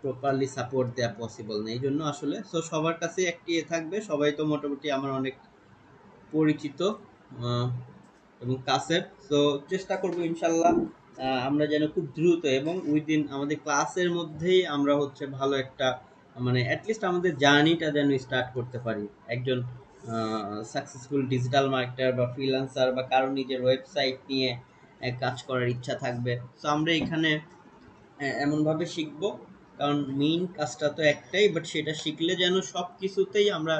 Properly support দেওয়া possible না। এই জন্য আসলে সো সবার কাছে একটি থাকবে, সবাই তো মোটামুটি আমার অনেক পরিচিত এবং কাছের। সো চেষ্টা করবো ইনশাল্লাহ আমরা যেন খুব দ্রুত এবং উইদিন আমাদের ক্লাসের মধ্যেই আমরা হচ্ছে ভালো একটা মানে অ্যাটলিস্ট আমাদের জার্নিটা যেন স্টার্ট করতে পারি একজন সাকসেসফুল ডিজিটাল মার্কেটার বা ফ্রিল্যান্সার বা কারো নিজের ওয়েবসাইট নিয়ে কাজ করার ইচ্ছা থাকবে। সো আমরা এখানে এমনভাবে শিখবো, কারণ মেইন কাজটা তো একটাই, বাট সেটা শিখলে যেন সব কিছুতেই আমরা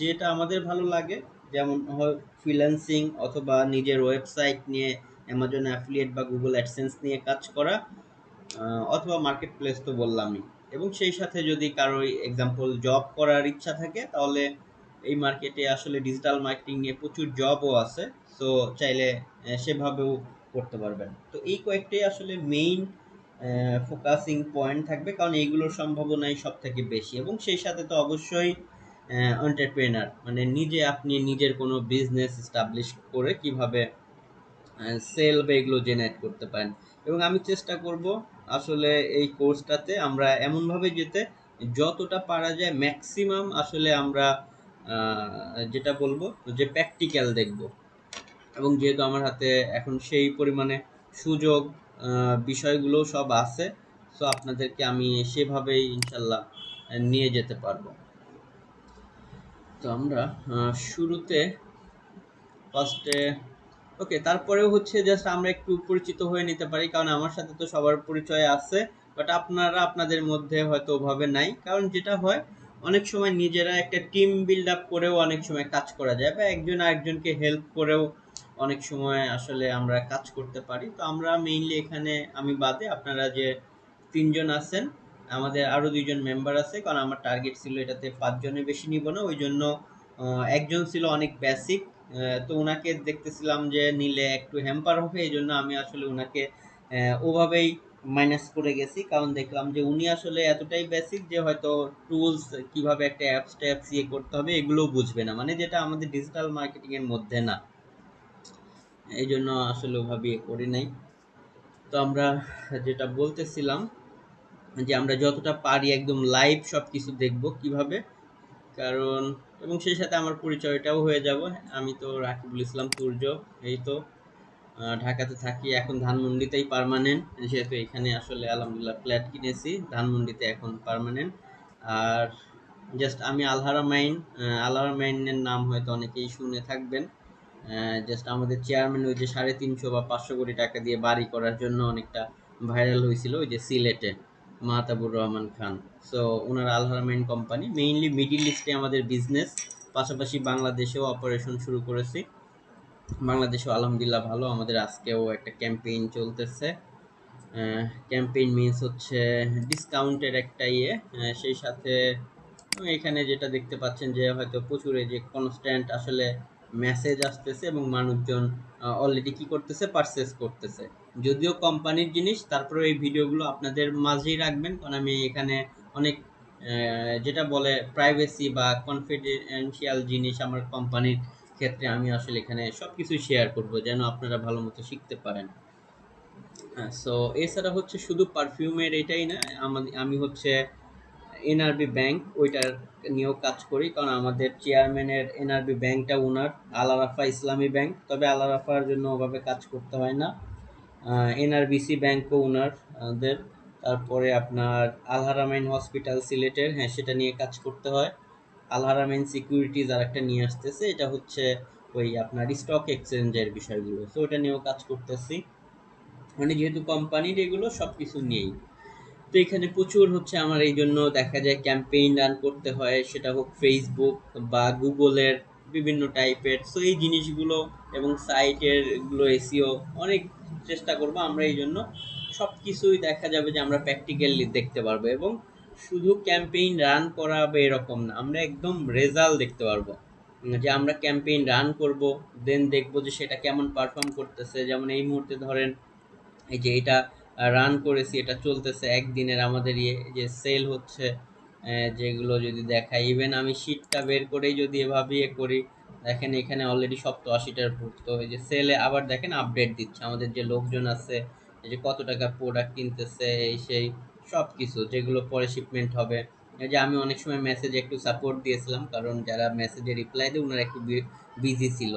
যেটা আমাদের ভালো লাগে, যেমন হয় ফ্রিল্যান্সিং অথবা নিজের ওয়েবসাইট নিয়ে অ্যামাজন অ্যাফিলিয়েট বা গুগল অ্যাডসেন্স নিয়ে কাজ করা, অথবা মার্কেট প্লেস তো বললামই। এবং সেই সাথে যদি কারো এক্সাম্পল জব করার ইচ্ছা থাকে, তাহলে এই মার্কেটে আসলে ডিজিটাল মার্কেটিং নিয়ে প্রচুর জবও আছে। সো চাইলে সেভাবেও করতে পারবেন। তো এই কয়েকটাই আসলে মেইন ফোকাসিং পয়েন্ট থাকবে, কারণ এইগুলোর সম্ভাবনাই সব থেকে বেশি। এবং সেই সাথে তো অবশ্যই এন্টারপ্রেনার মানে নিজে আপনি নিজের কোনো বিজনেস এস্টাবলিশ করে কিভাবে সেল বা এগুলো জেনারেট করতে পারেন। এবং আমি চেষ্টা করব আসলে এই কোর্সটাতে আমরা এমনভাবে যেতে যতটা পারা যায় ম্যাক্সিমাম আসলে আমরা যেটা বলবো যে প্র্যাকটিক্যাল দেখব। এবং যেহেতু আমার হাতে এখন সেই পরিমাণে সুযোগ বিষয়গুলো সব আছে, সো আপনাদেরকে আমি সেভাবেই ইনশাল্লাহ নিয়ে যেতে পারবো। তো আমরা শুরুতে ফার্স্টে ওকে, তারপরেও হচ্ছে জাস্ট আমরা একটু পরিচিত হয়ে নিতে পারি, কারণ আমার সাথে তো সবার পরিচয় আছে, বাট আপনারা আপনাদের মধ্যে হয়তো ওভাবে নাই। কারণ যেটা হয় অনেক সময় নিজেরা একটা টিম বিল্ড আপ করেও অনেক সময় কাজ করা যায়, বা একজন আরেকজনকে হেল্প করেও অনেক সময় আসলে আমরা কাজ করতে পারি। তো আমরা মেইনলি এখানে আমি বাদে আপনারা যে তিনজন আছেন, আমাদের আরো দুইজন মেম্বার আছে, কারণ আমার টার্গেট ছিল এটাতে 5 জনের বেশি নিব না। ওই জন্য একজন ছিল অনেক বেসিক, তো ওনাকে দেখতেছিলাম যে নিলে একটু হ্যাম্পার হবে, এই জন্য আমি আসলে ওনাকে ওভাবেই মাইনাস করে গেছি। কারণ দেখলাম যে উনি আসলে এতটাই বেসিক যে হয়তো টুলস কিভাবে একটা অ্যাপস ট্যাপস ইয়ে করতে হবে এগুলো বুঝবে না, মানে যেটা আমাদের ডিজিটাল মার্কেটিং এর মধ্যে না। এই জন্য আসলে ওভাবে করি নাই। তো আমরা যেটা বলতেছিলাম যে আমরা যতটা পারি একদম লাইভ সবকিছু দেখব কিভাবে, কারণ এবং সেই সাথে আমার পরিচয়টাও হয়ে যাব। আমি তো রাকিবুল ইসলাম সূর্য, এই তো ঢাকাতে থাকি, এখন ধানমন্ডিতেই পার্মানেন্ট, যেহেতু এখানে আসলে আলহামদুলিল্লাহ ফ্ল্যাট কিনেছি, ধানমন্ডিতে এখন পার্মানেন্ট। আর জাস্ট আমি আলহারা মাইন, আলহারা মাইনের নাম হয়তো অনেকেই শুনে থাকবেন। জাস্ট আমাদের চেয়ারম্যান ওই যে 350 বা 500 কোটি টাকা দিয়ে বাড়ি করার জন্য অনেকটা ভাইরাল হয়েছিল ওই যে সিলেটে, মাহতাবুর রহমান খান। সো ওনার আলহারামাইন কোম্পানি মেইনলি মিডিল ইস্টে আমাদের বিজনেস, পাশাপাশি বাংলাদেশেও অপারেশন শুরু করেছি। বাংলাদেশেও আলহামদুলিল্লাহ ভালো, আমাদের আজকেও একটা ক্যাম্পেইন চলতেছে। ক্যাম্পেইন মিনস হচ্ছে ডিসকাউন্টের একটা ইয়ে, সেই সাথে এখানে যেটা দেখতে পাচ্ছেন যে হয়তো প্রচুর এই যে কনস্ট্যান্ট আসলে মেসেজ আসতেছে এবং মানুষজন অলরেডি কি করতেছে, পারচেস করতেছে। যদিও কোম্পানির জিনিস, তারপরে এই ভিডিওগুলো আপনাদের মাঝেই রাখবেন, কারণ আমি এখানে অনেক যেটা বলে প্রাইভেসি বা কনফিডেন্সিয়াল জিনিস আমার কোম্পানির ক্ষেত্রে আমি আসলে এখানে সবকিছু শেয়ার করব যেন আপনারা ভালো মতো শিখতে পারেন। হ্যাঁ, সো এছাড়া হচ্ছে শুধু পারফিউমের এটাই না, আমি হচ্ছে এনআরবি ব্যাংক ওইটার নিয়েও কাজ করি, কারণ আমাদের চেয়ারম্যানের এনআরবি ব্যাংকটা ওনার আল আরাফা ইসলামী ব্যাংক, তবে আল আরাফার জন্য ওভাবে কাজ করতে হয় না। এনআরবিসি ব্যাংকও ওনার আমাদের। তারপরে আপনার আলহারামাইন হসপিটাল সিলেটের, হ্যাঁ সেটা নিয়ে কাজ করতে হয়। আলহারামাইন সিকিউরিটিজ আর একটা নিয়ে আসতেছে, এটা হচ্ছে ওই আপনার স্টক এক্সচেঞ্জের বিষয়গুলো, তো ওটা নিয়েও কাজ করতেছি। মানে যেহেতু কোম্পানির এগুলো সব কিছু নিয়েই, তো এখানে প্রচুর হচ্ছে আমার এই জন্য দেখা যায় ক্যাম্পেইন রান করতে হয়, সেটা হোক ফেসবুক বা গুগলের বিভিন্ন টাইপের। সো এই জিনিসগুলো এবং সাইটের গুলো এসিও অনেক চেষ্টা করব আমরা, এই জন্য সব কিছুই দেখা যাবে যে আমরা প্র্যাকটিক্যালি দেখতে পারবো। এবং শুধু ক্যাম্পেইন রান করা বা এরকম না, আমরা একদম রেজাল্ট দেখতে পারবো। যে আমরা ক্যাম্পেইন রান করব, দেন দেখবো যে সেটা কেমন পারফর্ম করতেছে। যেমন এই মুহূর্তে ধরেন এই যে এটা রান করেছি, এটা চলতেছে একদিনের আমাদের ইয়ে যে সেল হচ্ছে, যেগুলো যদি দেখাই, ইভেন আমি শীটটা বের করেই যদি এভাবে ইয়ে করি, দেখেন এখানে অলরেডি 87টার ভুক্ত, এই যে সেলে আবার দেখেন আপডেট দিচ্ছে আমাদের যে লোকজন আছে, এই যে কত টাকার প্রোডাক্ট কিনতেছে এই সেই সব কিছু যেগুলো পরে শিপমেন্ট হবে। এই যে আমি অনেক সময় মেসেজে একটু সাপোর্ট দিয়েছিলাম, কারণ যারা মেসেজে রিপ্লাই দেয় ওনারা একটু বিজি ছিল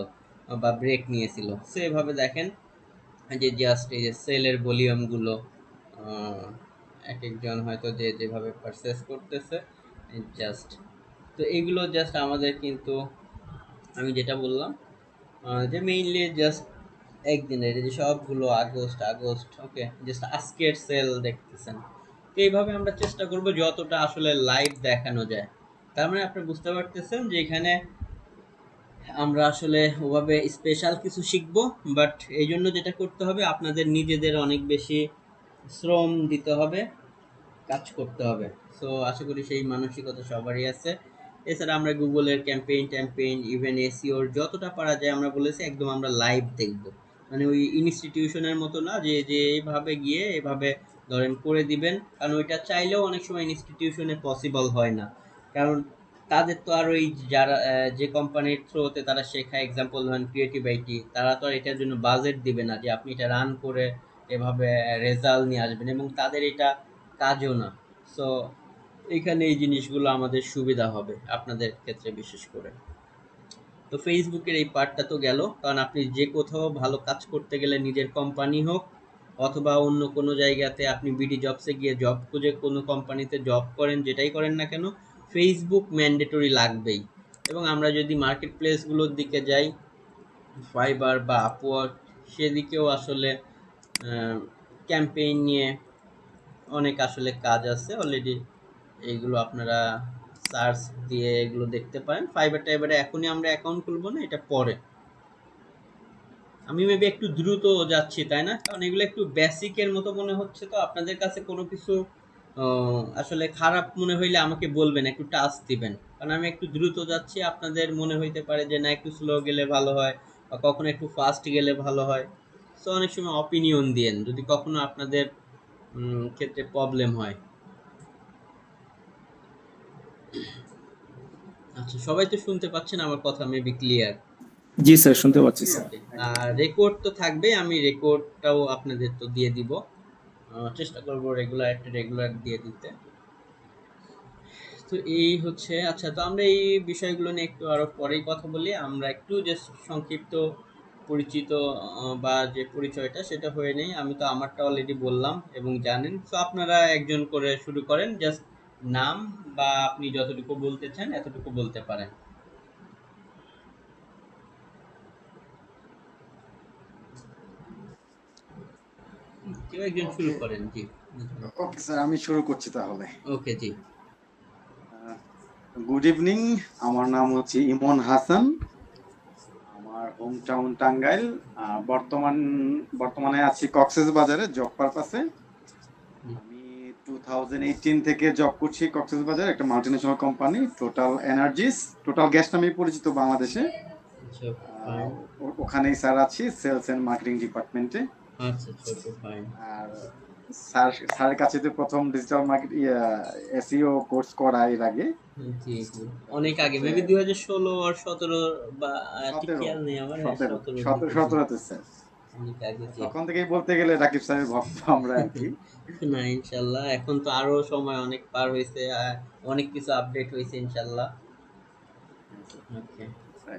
বা ব্রেক নিয়েছিল। সো এভাবে দেখেন যে জাস্ট এই যে সেলের ভলিউমগুলো এক একজন হয়তো যে যেভাবে পারচেস করতেছে জাস্ট। তো এইগুলো জাস্ট আমাদের কিন্তু আমি যেটা বললাম যে মেইনলি জাস্ট একদিনের এই যে সবগুলো আগস্ট আগস্ট ওকে জাস্ট আজকের সেল দেখতেছেন। তো এইভাবে আমরা চেষ্টা করব যতটা আসলে লাইভ দেখানো যায়। তার মানে আপনি বুঝতে পারতেছেন যে এখানে আমরা আসলে ওভাবে স্পেশাল কিছু শিখবো, বাট এই জন্য যেটা করতে হবে আপনাদের নিজেদের অনেক বেশি শ্রম দিতে হবে, কাজ করতে হবে। সো আশা করি সেই মানসিকতা সবারই আছে। এছাড়া আমরা গুগলের ক্যাম্পেইন ট্যাম্পেইন ইভেন এসিওর যতটা পারা যায় আমরা বলেছি একদম আমরা লাইভ দেখব। মানে ওই ইনস্টিটিউশনের মতো না যে যে এইভাবে গিয়ে এভাবে ধরেন করে দিবেন, কারণ ওইটা চাইলেও অনেক সময় ইনস্টিটিউশনে পসিবল হয় না। কারণ তাদের তো আর ওই যারা যে কোম্পানির থ্রুতে তারা শেখায়, এক্সাম্পল ধরেন ক্রিয়েটিভ আইটি, তারা তো আর এটার জন্য বাজেট দিবে না যে আপনি এটা রান করে এভাবে রেজাল্ট নিয়ে আসবেন, এবং তাদের এটা কাজও না। সো এখানে এই জিনিসগুলো আমাদের সুবিধা হবে আপনাদের ক্ষেত্রে বিশেষ করে। তো ফেসবুকের এই পার্টটা তো গেল, কারণ আপনি যে কোথাও ভালো কাজ করতে গেলে নিজের কোম্পানি হোক অথবা অন্য কোনো জায়গাতে আপনি বিডি জবসে গিয়ে জব খুঁজে কোনো কোম্পানিতে জব করেন, যেটাই করেন না কেন ফেসবুক ম্যান্ডেটরি লাগবেই। এবং আমরা যদি মার্কেট প্লেসগুলোর দিকে যাই, ফাইবার বা আপওয়ার্ক, সেদিকেও আসলে ক্যাম্পেইন নিয়ে অনেক আসলে কাজ আছে অলরেডি। এইগুলো আপনারা সার্চ দিয়ে এগুলো দেখতে পারেন। ফাইবার টাইবারে এখনই আমরা অ্যাকাউন্ট খুলবো না, এটা পরে। আমি মেবি একটু দ্রুত যাচ্ছি তাই না, কারণ এগুলো একটু বেসিকের মতো মনে হচ্ছে। তো আপনাদের কাছে কোনো কিছু আসলে খারাপ মনে হইলে আমাকে বলবেন, একটু টাচ দিবেন, কারণ আমি একটু দ্রুত যাচ্ছি। আপনাদের মনে হইতে পারে যে না একটু স্লো গেলে ভালো হয় বা কখনো একটু ফাস্ট গেলে ভালো হয়। সো অনেক সময় অপিনিয়ন দিয়েন যদি কখনো আপনাদের ক্ষেত্রে প্রবলেম হয়। আচ্ছা, সবাই তো শুনতে পাচ্ছেন আমার কথা মেবি ক্লিয়ার? জি স্যার, শুনতে পাচ্ছি স্যার। ওকে। আর রেকর্ড তো থাকবে, আমি রেকর্ডটাও আপনাদের তো দিয়ে দিব। চেষ্টা করব রেগুলার দিয়ে দিতে। তো এই হচ্ছে। আচ্ছা, তো আমরা এই বিষয়গুলো নিয়ে একটু আরো পরেই কথা বলি। আমরা একটু জাস্ট সংক্ষিপ্ত পরিচিত বা যে পরিচয়টা সেটা হয়ে নেই। আমি তো আমারটা অলরেডি বললাম এবং জানেন। তো আপনারা একজন করে শুরু করেন, জাস্ট নাম বা আপনি যতটুকু বলতে চান এতটুকু বলতে পারেন। কেউ একজন শুরু ওকে করেন, জি। ওকে স্যার, আমি শুরু করছি তাহলে। ওকে, জি। গুড ইভিনিং, আমার নাম হচ্ছে ইমন হাসান। আমার হোম টাউন টাঙ্গাইল। বর্তমানে আছি কক্সবাজারে জব পারপাসে। আমি 2018 থেকে জব করছি কক্সবাজারে একটা multinational company total energies, total gas নামে পরিচিত বাংলাদেশে। আচ্ছা, ফাইন। ওখানেই স্যার আছি সেলস এন্ড মার্কেটিং ডিপার্টমেন্টে। আচ্ছা, আচ্ছা, ফাইন। আর স্যারের কাছে তো প্রথম ডিজিটাল মার্কেট এসইও কোর্স করা এর আগে। জি, জি। অনেক আগে হচ্ছে মেবি 2016 আর 17 বা ঠিক 17 খেয়াল নেই আমার। হ্যাঁ, 17 দিকে, জি। 17 স্যার। অনেক আগে, জি। তখন থেকেই বলতে গেলে রাকিব স্যারের ভক্ত আমরা আর কি। না, ইনশাল্লাহ এখন তো আরো সময় অনেক পার হয়েছে, অনেক কিছু আপডেট হয়েছে ইনশাল্লাহ। ওকে। ওকে,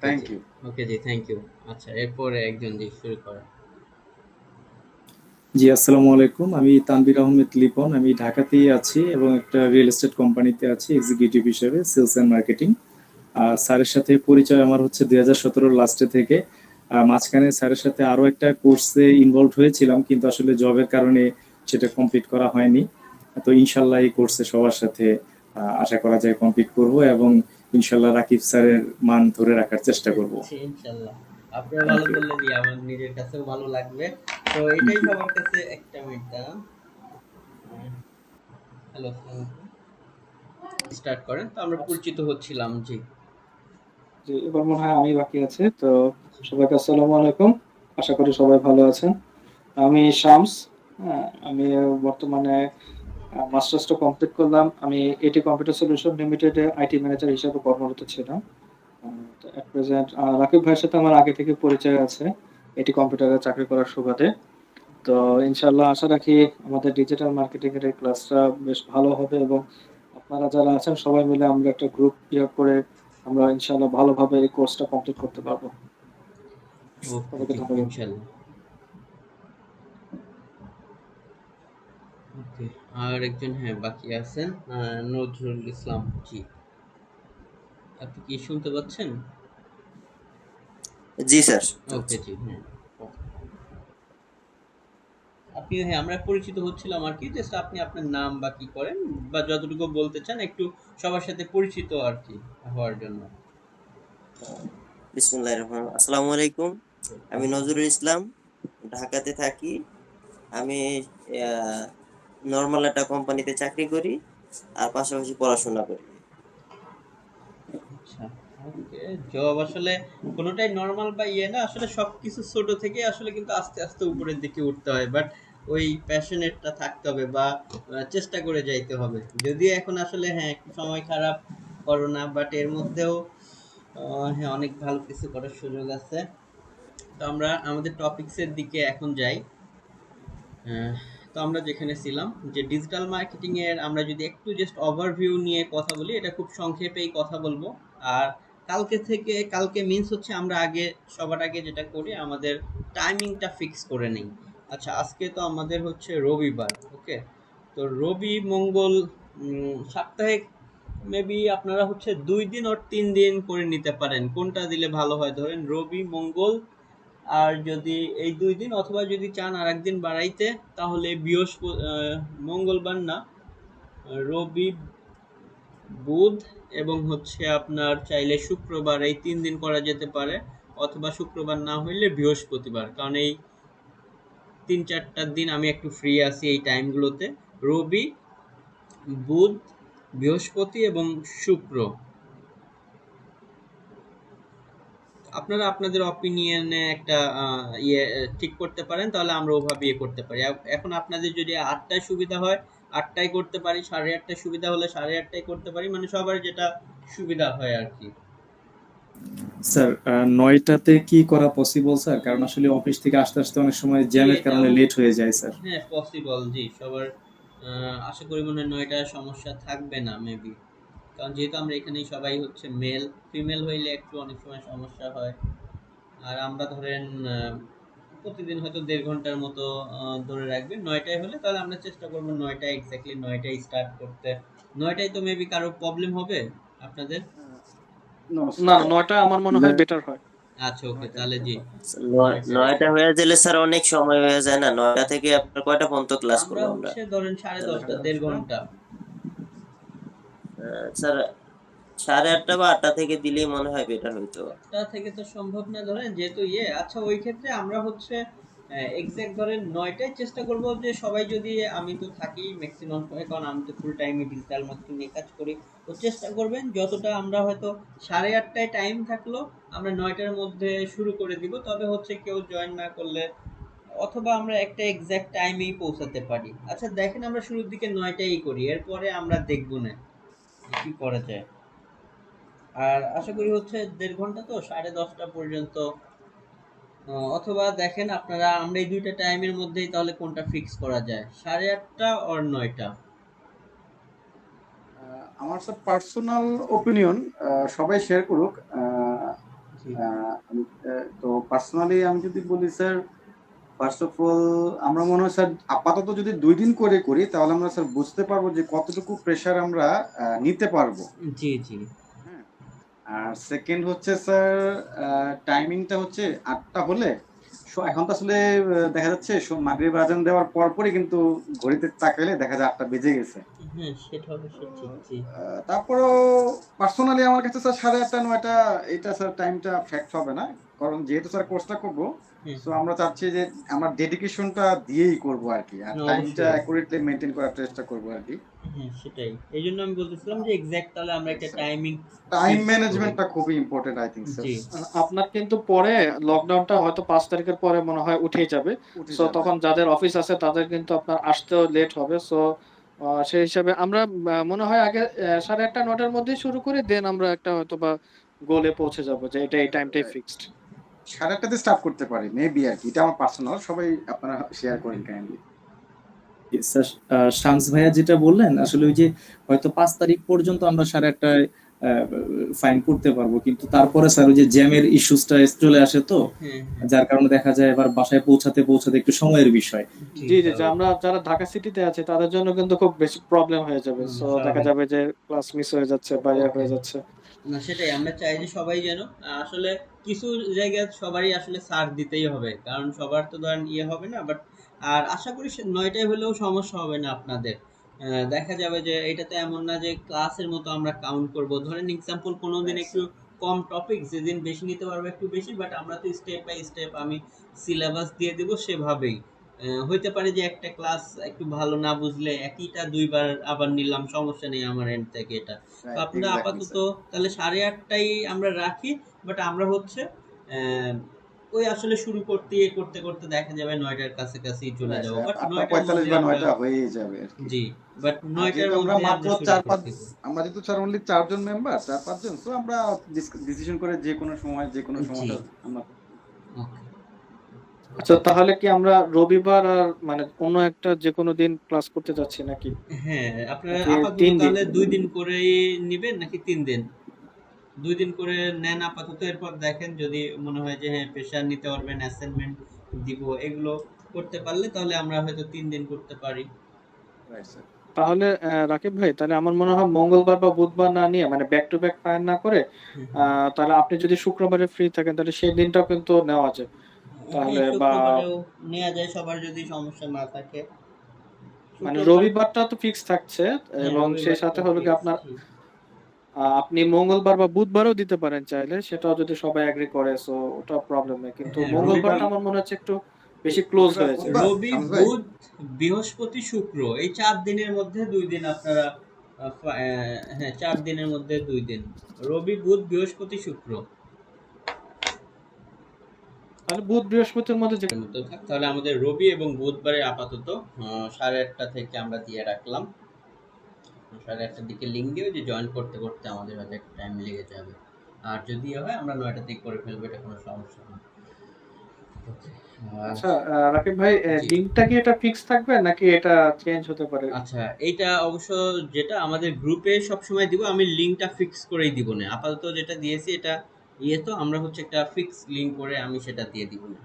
থ্যাংক জি। ইউ। ওকে, জি, থ্যাংক ইউ। আচ্ছা, এরপরে একজন জি শুরু করেন। জি, আসসালামু আলাইকুম। আমি তানভীর আহমেদ লিপন। আমি ঢাকাতেই আছি এবং একটা রিয়েল এস্টেট কোম্পানিতে আছি এক্সিকিউটিভ হিসেবে সেলস অ্যান্ড মার্কেটিং। স্যারের সাথে পরিচয় আমার হচ্ছে 2017 লাস্টে থেকে। মাঝখানে স্যারের সাথে আরো একটা কোর্সে ইনভলভ হয়েছিলাম, কিন্তু আসলে জবের কারণে সেটা কমপ্লিট করা হয়নি। তো ইনশাল্লাহ এই কোর্সে সবার সাথে আশা করা যায় কমপ্লিট করব এবং ইনশাল্লাহ রাকিব স্যারের মান ধরে রাখার চেষ্টা করব। জি, ইনশাল্লাহ। আপনারা ভালো বললে জি আমার নিজের কাছেও ভালো লাগবে। তো এটাই সবার কাছে একটা মিনিট দাঁড়ান। হ্যালো, স্টার্ট করেন। তো আমরা পরিচিত হচ্ছিলাম, জি। জি, এবার মনে হয় আমি বাকি আছি। তো সবাইকে আসসালামু আলাইকুম। আশা করি সবাই ভালো আছেন। আমি শামস। হ্যাঁ, আমি বর্তমানে মাস্টার্সটা কমপ্লিট করলাম। আমি এটি কম্পিউটার সলিউশন লিমিটেডে আইটি ম্যানেজার হিসেবে কর্মরত ছিলাম। তো এট প্রেজেন্ট রাকিব ভাইয়ের সাথে আমার আগে থেকে পরিচয় আছে এটি কম্পিউটারে চাকরি করার সুবাদে। তো ইনশাল্লাহ আশা রাখি আমাদের ডিজিটাল মার্কেটিং এর এই ক্লাসটা বেশ ভালো হবে, এবং আপনারা যারা আছেন সবাই মিলে আমরা একটা গ্রুপ ক্রিয়েট করে আমরা ইনশাল্লাহ ভালোভাবে এই কোর্সটা কমপ্লিট করতে পারবো। ওকে সবাইকে জি, ধন্যবাদ। ইনশাল্লাহ। ওকে, আর একজন হ্যাঁ বাকি আছেন, নজরুল ইসলাম জি, আপনি কি শুনতে পাচ্ছেন? জি স্যার। ওকে জি, হ্যাঁ আপনি, হ্যাঁ আমরা পরিচিত হচ্ছিলাম আর কি, জাস্ট আপনি আপনার নাম বা কি করেন বা যতটুকু বলতে চান একটু সবার সাথে পরিচিত আর কি হওয়ার জন্য। বিসমিল্লাহির রহমানির রহিম। আসসালামু আলাইকুম। আমি নজরুল ইসলাম, ঢাকাতে থাকি। আমি নর্মাল একটা কোম্পানিতে চাকরি করি আর পাশাপাশি পড়াশোনা করি। আচ্ছা, ওকে, জব আসলে কোনোটাই নর্মাল বা ইয়ে না, আসলে সবকিছু ছোট থেকে আসলে কিন্তু আস্তে আস্তে উপরের দিকে উঠতে হয়, বাট ওই প্যাশনেটটা থাকতে হবে বা চেষ্টা করে যাইতে হবে। যদিও এখন আসলে হ্যাঁ একটু সময় খারাপ, করোনা, বাট এর মধ্যেও হ্যাঁ অনেক ভালো কিছু করার সুযোগ আছে। তো আমরা আমাদের টপিকসের দিকে এখন যাই। আহ, তো আমরা যেখানে ছিলাম যে ডিজিটাল মার্কেটিং এর, আমরা যদি একটু জাস্ট ওভারভিউ নিয়ে কথা বলি, এটা খুব সংক্ষেপেই কথা বলবো। আর কালকে মিন্স হচ্ছে আমরা সবার আগে যেটা করি আমাদের টাইমিংটা ফিক্স করে নেই। আচ্ছা, আজকে তো আমাদের হচ্ছে রবিবার, ওকে, তো রবি মঙ্গল সাপ্তাহিক মেবি আপনারা হচ্ছে 2 দিন আর 3 দিন করে নিতে পারেন, কোনটা দিলে ভালো হয়? ধরেন রবি মঙ্গল, আর যদি এই 2 দিন, অথবা যদি চান আর একদিন বাড়াইতে তাহলে মঙ্গলবার না, রবি বুধ এবং হচ্ছে আপনার চাইলে শুক্রবার, এই 3 দিন করা যেতে পারে। অথবা শুক্রবার না হইলে বৃহস্পতিবার, কারণ এই 3-4টা দিন আমি একটু ফ্রি আছি এই টাইমগুলোতে। রবি, বুধ, বৃহস্পতি এবং শুক্র, আপনারা আপনাদের অপিনিয়নে একটা ঠিক করতে পারেন, তাহলে আমরা ওভাবে ইয়ে করতে পারি। এখন আপনাদের যদি 8টায় সুবিধা হয় 8টায় করতে পারি, 8:30টায় সুবিধা হলে 8:30টায় করতে পারি, মানে সবার যেটা সুবিধা হয় আর কি। স্যার 9টাতে কি করা পসিবল স্যার? কারণ আসলে অফিস থেকে আসতে আসতে অনেক সময় জ্যামের কারণে লেট হয়ে যায় স্যার। হ্যাঁ পসিবল জি, সবার আশা করি মনে হয় 9টায় সমস্যা থাকবে না মেবি, কারণ যেহেতু আমরা এখানেই সবাই হচ্ছে মেল, ফিমেল হইলে একটু অনেক সময় সমস্যা হয়। আর আমরা ধরেন প্রতিদিন হয়তো 1.5 ঘন্টার মতো ধরে রাখবেন, 9টায় হলে তাহলে আমরা চেষ্টা করবো 9টায়, এক্স্যাক্টলি 9টায় স্টার্ট করতে। 9টায় তো মেবি কারো প্রবলেম হবে আপনাদের? No, না, 9টা আমার মনে হয় বেটার হয়। আচ্ছা ওকে, তাহলে জি 9টা হয়ে গেলে স্যার অনেক সময় হয়ে যায় না? 9টা থেকে আপনার কয়টা পর্যন্ত ক্লাস আমরা করবো আমরা? হচ্ছে ধরেন 10:30, 1.5 ঘন্টা। স্যার 8:30 বা 8টা থেকে দিলেই মনে হয় বেটার হইতো। 8টা থেকে তো সম্ভব না ধরেন, যেহেতু ইয়ে, আচ্ছা ওই ক্ষেত্রে আমরা হচ্ছে এক্সাক্ট ধরেন 9টায় চেষ্টা করব, যে সবাই যদি, আমি তো থাকি ম্যাক্সিমাম সময়, কারণ আমি তো ফুল টাইমে ডিজিটাল মার্কেটিং নিয়ে কাজ করি, তো চেষ্টা করবেন যতটা আমরা হয়তো 8:30টায় টাইম থাকলো আমরা 9টার মধ্যে শুরু করে দিব, তবে হচ্ছে কেউ জয়েন না করলে, অথবা আমরা একটা এক্সাক্ট টাইমেই পৌঁছাতে পারি। আচ্ছা দেখেন, আমরা শুরুর দিকে 9টাই করি, এরপরে আমরা দেখবো না কি করা যায়। আর আশা করি হচ্ছে 1.5 ঘন্টা, তো 10:30টা পর্যন্ত। অথবা দেখেন আপনারা, আমরা এই দুইটা টাইমের মধ্যেই তাহলে কোনটা ফিক্স করা যায়, 8:30টা আর 9টা? আমার স্যার পার্সোনাল ওপিনিয়ন সবাই শেয়ার করুক। জি তো পার্সোনালি আমি যদি বলি স্যার, ফার্স্ট অফ অল আমরা মনে হয় স্যার আপাতত যদি 2 দিন করে করি তাহলে আমরা স্যার বুঝতে পারবো যে কতটুকু প্রেশার আমরা নিতে পারবো। জি জি হ্যাঁ। আর সেকেন্ড হচ্ছে স্যার, টাইমিংটা হচ্ছে 8টা হলে, এখন তো আসলে দেখা যাচ্ছে মাগরিব আজান দেওয়ার পরপরই কিন্তু ঘড়িতে তাকাইলে দেখা যায় 8টা বেজে গেছে। হ্যাঁ সেটা অবশ্যই ঠিক জি। তারপরও পার্সোনালি আমার কাছে স্যার 8:30 9টা এটা স্যার টাইমটা ফ্যাক্ট হবে না, কারণ যেহেতু স্যার কোর্সটা করবো, হ্যাঁ সো আমরা চাচ্ছি যে আমরা ডেডিকেশনটা দিয়েই করবো আর কি, আর টাইমটা অবশ্যই। অ্যাকুরেটলি মেনটেন করার চেষ্টা করবো আর কি। হ্যাঁ সেটাই, এই জন্য আমি বলতেছিলাম যে এক্সাক্ট তাহলে আমরা একটা টাইমিং টাইম ম্যানেজমেন্টটা খুবই ইম্পর্টেন্ট আই থিংক স্যার। জি আপনার কিন্তু পরে লকডাউনটা হয়তো 5 তারিখের পরে মনে হয় উঠেই যাবে। উঠে সো যাবে। তখন যাদের অফিস আছে তাদের কিন্তু আপনার আসতেও লেট হবে। সো সেই হিসাবে আমরা মনে হয় আগে 8:30 9টার মধ্যেই শুরু করি, দেন আমরা একটা হয়তো বা গোলে পৌঁছে যাব যে এটা এই টাইমটাই ফিক্সড। 8:30 স্টার্ট করতে পারি মেবি আর কি, এটা আমার পার্সোনাল, সবাই আপনারা শেয়ার করেন কাইন্ডলি। স্যার, শামস ভাইয়া যেটা বললেন আসলে ওই যে হয়তো 5 তারিখ পর্যন্ত আমরা 8:30টায় ফাইন করতে পারবো, কিন্তু তারপরে স্যার ওই যে জ্যামের ইস্যুসটা চলে আসে, তো হ্যাঁ হ্যাঁ যার কারণে দেখা যায় এবার বাসায় পৌঁছাতে পৌঁছাতে একটু সময়ের বিষয়। ঠিক জি জি জি, স্বাভাবিক আমরা যারা ঢাকা সিটিতে আছি তাদের জন্য কিন্তু খুব বেশি প্রবলেম হয়ে যাবে, সো দেখা স্বাভাবিক যাবে যে ক্লাস মিস হয়ে যাচ্ছে বা ইয়ে ওকে হয়ে যাচ্ছে। না সেটাই আমরা চাই যে সবাই যেন আসলে কিছু জায়গায় সবারই আসলে ছাড় দিতেই হবে, কারণ সবার তো ধরেন ইয়ে হবে না, বাট আর আশা করি 9টায় হলেও সমস্যা হবে না আপনাদের। দেখা যাবে যে এটা তো এমন না যে ক্লাসের মতো আমরা কাউন্ট করব, ধরেন এক্সাম্পল কোনো দিন রাইট একটু স্যার। কম টপিক, যেদিন বেশি নিতে পারবো একটু বেশি, বাট আমরা তো স্টেপ বাই স্টেপ আমি সিলেবাস দিয়ে দেবো সেভাবেই। হইতে পারে যে একটা ক্লাস একটু ভালো না বুঝলে একইটা দুইবার আবার নিলাম, সমস্যা নেই আমার এন্ড থেকে এটা। তো রাইট, আপনারা এক্স্যাক্টলি আপাতত স্যার। তাহলে 8:30টাই আমরা রাখি, বাট আমরা হচ্ছে আহ, ওই আসলে শুরু করতে করতে করতে দেখা যাবে 9টার কাছাকাছি চলে রাইট যাবো, স্যার, বাট 8:45 9টার মধ্যে বা আমরা 9টা হয়েই যাবে আর কি। জি, বাট আর 9টার যেহেতু আমরা মধ্যে মাত্র আমরা শুরু 4-5, করতে দেবো। আমরা যেহেতু স্যার অনলি 4 জন মেম্বার, 4-5 জন, তো আমরা ডিসিশন করে যে কোনো সময় যে কোনো জি সময়টা আমরা। ওকে আচ্ছা, তাহলে কি আমরা রবিবার আর মানে অন্য একটা যে কোনো দিন ক্লাস করতে যাচ্ছি নাকি, হ্যাঁ আপনারা নাকি আপাতত 3 দিন? তাহলে 2 দিন করেই নিবেন নাকি 3 দিন? 2 দিন করে নেন আপাতত, এরপর দেখেন যদি মনে হয় যে হ্যাঁ প্রেশার নিতে পারবেন, অ্যাসাইনমেন্ট দিব এগুলো করতে পারলে তাহলে আমরা হয়তো 3 দিন করতে পারি। Right sir. তাহলে রাকিব ভাই, তাহলে আমার মনে হয় মঙ্গলবার বা বুধবার না নিয়ে মানে ব্যাক টু ব্যাক ফাইন না করে হুম, হুম। তাহলে আপনি যদি শুক্রবারে ফ্রি থাকেন তাহলে সেই দিনটাও কিন্তু নেওয়া যায় হ্যাঁ তাহলে, বা শুক্রবারেও নেওয়া যায় সবার যদি সমস্যা না থাকে। মানে শুক্রবার, রবিবারটা তো ফিক্স থাকছে, হ্যাঁ এবং সেই রবিবারটা সাথে হলো কি ফিক্স আপনার ঠিক। আপনি মঙ্গলবার বা বুধবারও দিতে পারেন চাইলে, সেটাও যদি সবাই এগ্রি করে, সো ওটা প্রবলেম নেই, কিন্তু হ্যাঁ রবিবার, মঙ্গলবারটা আমার মনে হচ্ছে একটু বেশি ক্লোজ রবিবার হয়েছে। বুধবার রবি শামস ভাই। বুধ বৃহস্পতি শুক্র এই 4 দিনের মধ্যে 2 দিন আপনারা হ্যাঁ 4 দিনের মধ্যে 2 দিন, রবি বুধ বৃহস্পতি শুক্র তাহলে বুধ বৃহস্পতির মধ্যে যে এর মতো থাক, তাহলে আমাদের রবি এবং বুধবারে আপাতত 8:30 থেকে আমরা দিয়ে রাখলাম। 8:30টার দিকে লিঙ্ক দিয়ে যে জয়েন করতে করতে আমাদের হয়তো একটা টাইম লেগে যাবে, আর যদি হয় আমরা 9টা থেকে করে ফেলবো, এটা কোনো সমস্যা না। ওকে আচ্ছা, রাকিব ভাই, জি লিঙ্কটা কি এটা ফিক্স থাকবে নাকি এটা চেঞ্জ হতে পারে? আচ্ছা, এইটা অবশ্য যেটা আমাদের গ্রুপে সবসময় দিব, আমি লিঙ্কটা ফিক্স করেই দিব না, আপাতত যেটা দিয়েছি এটা ইয়ে, তো আমরা হচ্ছে একটা ফিক্স লিঙ্ক করে আমি সেটা দিয়ে দিব না।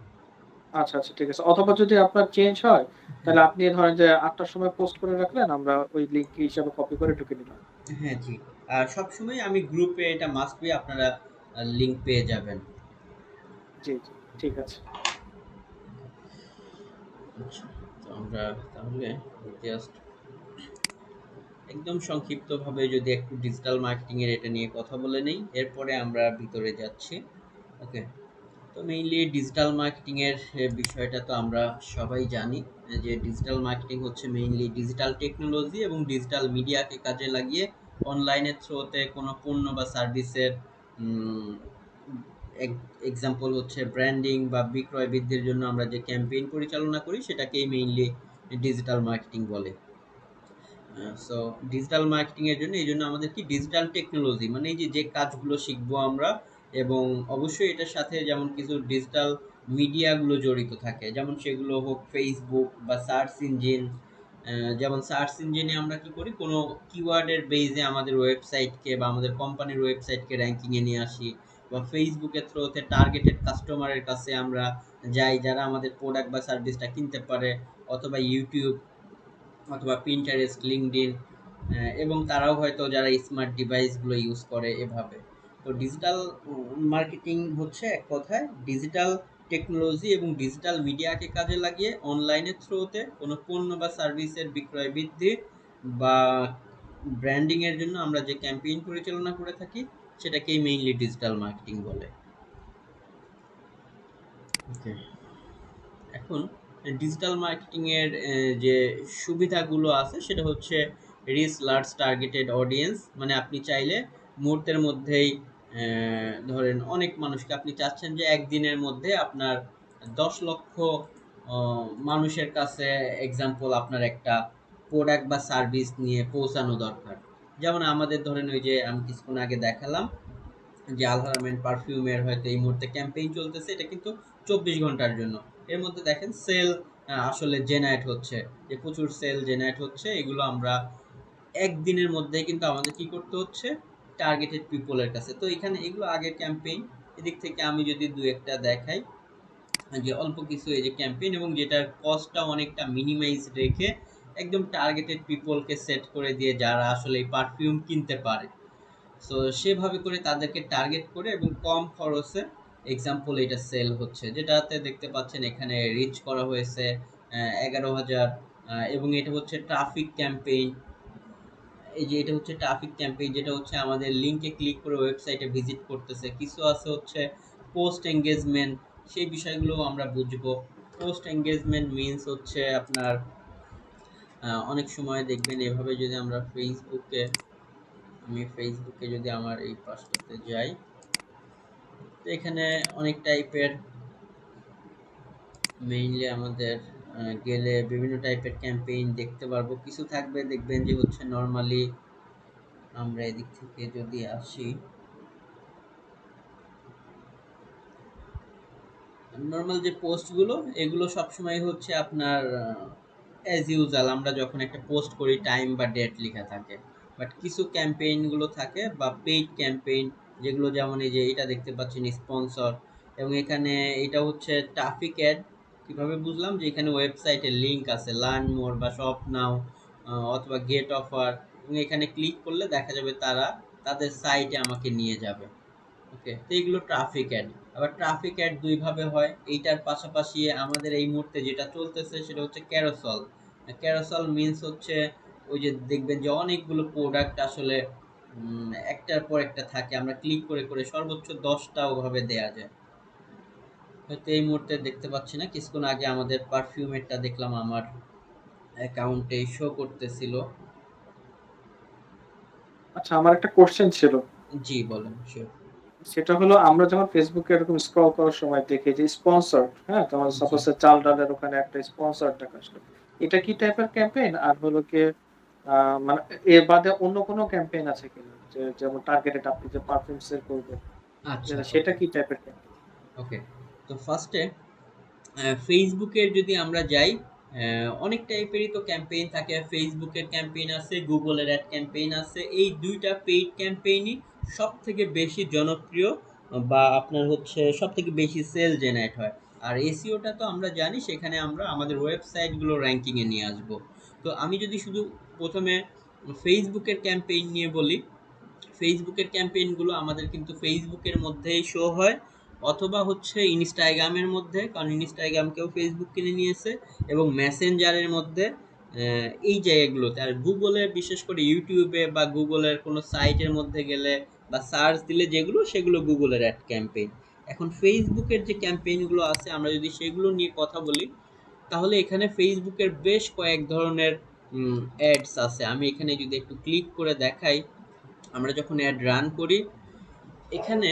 আচ্ছা আচ্ছা, ঠিক আছে। অথবা যদি আপনার চেঞ্জ হয় তাহলে আপনি ধরেন যে 8টার সময় পোস্ট করে রাখলেন, আমরা ওই লিঙ্ক হিসাবে কপি করে ঢুকে নিলাম। হ্যাঁ জি, আর সবসময় আমি গ্রুপে এটা মাস্ট বি আপনারা লিঙ্ক পেয়ে যাবেন। জি জি, ঠিক আছে। আচ্ছা, তো আমরা তাহলে জাস্ট একদম সংক্ষিপ্তভাবে যদি একটু ডিজিটাল মার্কেটিং এর এটা নিয়ে কথা বলে নেই, এরপরে আমরা ভিতরে যাচ্ছি। ওকে, তো মেইনলি ডিজিটাল মার্কেটিং এর বিষয়টা তো আমরা সবাই জানি যে ডিজিটাল মার্কেটিং হচ্ছে মেইনলি ডিজিটাল টেকনোলজি এবং ডিজিটাল মিডিয়াকে কাজে লাগিয়ে অনলাইনের থ্রুতে কোনো পণ্য বা সার্ভিসের এক্সাম্পল হচ্ছে ব্র্যান্ডিং বা বিক্রয় বৃদ্ধির জন্য আমরা যে ক্যাম্পেইন পরিচালনা করি সেটাকেই মেইনলি ডিজিটাল মার্কেটিং বলে। সো ডিজিটাল মার্কেটিং এর জন্য এই জন্য আমাদের কি ডিজিটাল টেকনোলজি মানে এই যে যে কাজগুলো শিখবো আমরা, এবং অবশ্যই এটার সাথে যেমন কিছু ডিজিটাল মিডিয়াগুলো জড়িত থাকে, যেমন সেগুলো হোক ফেসবুক বা সার্চ ইঞ্জিন। যেমন সার্চ ইঞ্জিনে আমরা কি করি, কোনো কিওয়ার্ডের বেইজে আমাদের ওয়েবসাইটকে বা আমাদের কোম্পানির ওয়েবসাইটকে র্যাঙ্কিংয়ে নিয়ে আসি, বা ফেসবুকের থ্রুতে টার্গেটেড কাস্টমারের কাছে আমরা যাই যারা আমাদের প্রোডাক্ট বা সার্ভিসটা কিনতে পারে, অথবা ইউটিউব অথবা পিন্টারেস্ট, লিঙ্কডইন, এবং তারাও হয়তো যারা স্মার্ট ডিভাইসগুলো ইউজ করে এভাবে। তো ডিজিটাল মার্কেটিং হচ্ছে এক কথায় ডিজিটাল টেকনোলজি এবং ডিজিটাল মিডিয়াকে কাজে লাগিয়ে অনলাইনের থ্রুতে কোনো পণ্য বা সার্ভিসের বিক্রয় বৃদ্ধি বা ব্র্যান্ডিং এর জন্য আমরা যে ক্যাম্পেইন পরিচালনা করে থাকি সেটাকেই মেইনলি ডিজিটাল মার্কেটিং বলে। ওকে, এখন ডিজিটাল মার্কেটিং এর যে সুবিধাগুলো আছে সেটা হচ্ছে রিচ লার্জ টার্গেটেড অডিয়েন্স, মানে আপনি চাইলে মুহূর্তের মধ্যেই ধরেন অনেক মানুষকে আপনি চাচ্ছেন যে একদিনের মধ্যে আপনার 10 লক্ষ মানুষের কাছে এক্সাম্পল আপনার একটা প্রোডাক্ট বা সার্ভিস নিয়ে পৌঁছানো দরকার। যেমন আমাদের ধরেন ওই যে আমি কিছুক্ষণ আগে দেখালাম যে আলহারামেন পারফিউমের হয়তো এই মুহূর্তে ক্যাম্পেইন চলতেছে, এটা কিন্তু 24 ঘন্টার জন্য। এর মধ্যে দেখেন সেল আসলে জেনারেট হচ্ছে, যে প্রচুর সেল জেনারেট হচ্ছে। এগুলো আমরা একদিনের মধ্যে কিন্তু আমাদের কি করতে হচ্ছে, টার্গেটেড পিপলের কাছে। তো এখানে এগুলো আগের ক্যাম্পেইন। এদিক থেকে আমি যদি দু একটা দেখাই, যে অল্প কিছু এই যে ক্যাম্পেইন, এবং যেটার কস্টটা অনেকটা মিনিমাইজ রেখে একদম টার্গেটেড পিপলকে সেট করে দিয়ে যারা আসলে এই পারফিউম কিনতে পারে, সো সেভাবে করে তাদেরকে টার্গেট করে এবং কম খরচে এক্সাম্পল এটা সেল হচ্ছে, যেটাতে দেখতে পাচ্ছেন এখানে রিচ করা হয়েছে 11,000। এবং এটা হচ্ছে ট্রাফিক ক্যাম্পেইন। এই যে এটা হচ্ছে ট্রাফিক ক্যাম্পেইন, যেটা হচ্ছে আমাদের লিঙ্কে ক্লিক করে ওয়েবসাইটে ভিজিট করতেছে। কিছু আছে হচ্ছে পোস্ট এঙ্গেজমেন্ট, সেই বিষয়গুলো আমরা বুঝবো। পোস্ট এঙ্গেজমেন্ট মিনস হচ্ছে আপনার অনেক সময় দেখবেন এভাবে, যদি আমরা ফেসবুকে যদি আমার এই পাশটাতে যাই, তো এখানে অনেক টাইপের মেইনলি আমাদের গেলে বিভিন্ন টাইপের ক্যাম্পেইন দেখতে পারবো। কিছু থাকবে দেখবেন যে হচ্ছে নর্মালি, আমরা এদিক থেকে যদি আসি, নর্মাল যে পোস্টগুলো, এগুলো সবসময় হচ্ছে আপনার অ্যাজ ইউজাল আমরা যখন একটা পোস্ট করি টাইম বা ডেট লেখা থাকে। বাট কিছু ক্যাম্পেইনগুলো থাকে বা পেইড ক্যাম্পেইন, যেগুলো যেমন এই যে এটা দেখতে পাচ্ছেন স্পন্সর, এবং এখানে এটা হচ্ছে ট্রাফিক অ্যাড। কীভাবে বুঝলাম, যে এখানে ওয়েবসাইটের লিঙ্ক আছে, লার্ন মোর বা শপ নাও অথবা গেট অফার, এবং এখানে ক্লিক করলে দেখা যাবে তারা তাদের সাইটে আমাকে নিয়ে যাবে। ওকে, তো এইগুলো ট্রাফিক অ্যাড। আবার ট্রাফিক অ্যাড দুইভাবে হয়। এইটার পাশাপাশি আমাদের এই মুহূর্তে যেটা চলতেছে সেটা হচ্ছে ক্যারোসল। ক্যারোসল মিনস হচ্ছে ওই যে দেখবেন যে অনেকগুলো প্রোডাক্ট আসলে একটার পর একটা থাকে, আমরা ক্লিক করে করে সর্বোচ্চ 10টা ওভাবে দেয়া যায়। হয়তো এই মুহূর্তে দেখতে পাচ্ছি না, কিছুক্ষণ আগে আমাদের পারফিউমেরটা দেখলাম আমার অ্যাকাউন্টে শো করতেছিল। আচ্ছা, আমার একটা কোশ্চেন ছিল। জি বলেন, শিওর। সেটা হলো, আমরা যখন ফেসবুকে এরকম স্ক্রল করার সময় দেখি যে স্পন্সর, হ্যাঁ, তোমার জি। সাপোজ চাল ডালের ওখানে একটা স্পন্সর দেখা আসলো, এটা কি টাইপের ক্যাম্পেইন? আর হলো কি মানে এর বাদে অন্য কোনো ক্যাম্পেইন আছে কিনা, যে যেমন টার্গেটেড আপনি যে পারফিউম সেল করবেন, আচ্ছা, সেটা ওকে কি টাইপের ক্যাম্পেইন? ওকে। তো ফার্স্টে ফেসবুকের যদি আমরা যাই, অনেক টাইপেরই তো ক্যাম্পেইন থাকে। ফেসবুকের ক্যাম্পেইন আছে, গুগলের অ্যাড ক্যাম্পেইন আছে। এই দুইটা পেইড ক্যাম্পেইনই সব থেকে বেশি জনপ্রিয়, বা আপনার হচ্ছে সব থেকে বেশি সেল জেনারেট হয়। আর এসিওটা তো আমরা জানি, সেখানে আমরা আমাদের ওয়েবসাইটগুলো র্যাঙ্কিংয়ে নিয়ে আসবো। তো আমি যদি শুধু প্রথমে ফেসবুকের ক্যাম্পেইন নিয়ে বলি, ফেসবুকের ক্যাম্পেইনগুলো আমাদের কিন্তু ফেসবুকের মধ্যেই শো হয়, অথবা হচ্ছে ইনস্টাগ্রামের মধ্যে, কারণ ইনস্টাগ্রামকেও ফেসবুক কিনে নিয়েছে, এবং মেসেঞ্জারের মধ্যে, এই জায়গাগুলোতে। আর গুগলে, বিশেষ করে ইউটিউবে বা গুগলের কোনো সাইটের মধ্যে গেলে বা সার্চ দিলে যেগুলো, সেগুলো গুগলের অ্যাড ক্যাম্পেইন। এখন ফেসবুকের যে ক্যাম্পেইনগুলো আছে, আমরা যদি সেগুলো নিয়ে কথা বলি, তাহলে এখানে ফেসবুকের বেশ কয়েক ধরনের অ্যাডস আছে। আমি এখানে যদি একটু ক্লিক করে দেখাই, আমরা যখন অ্যাড রান করি, এখানে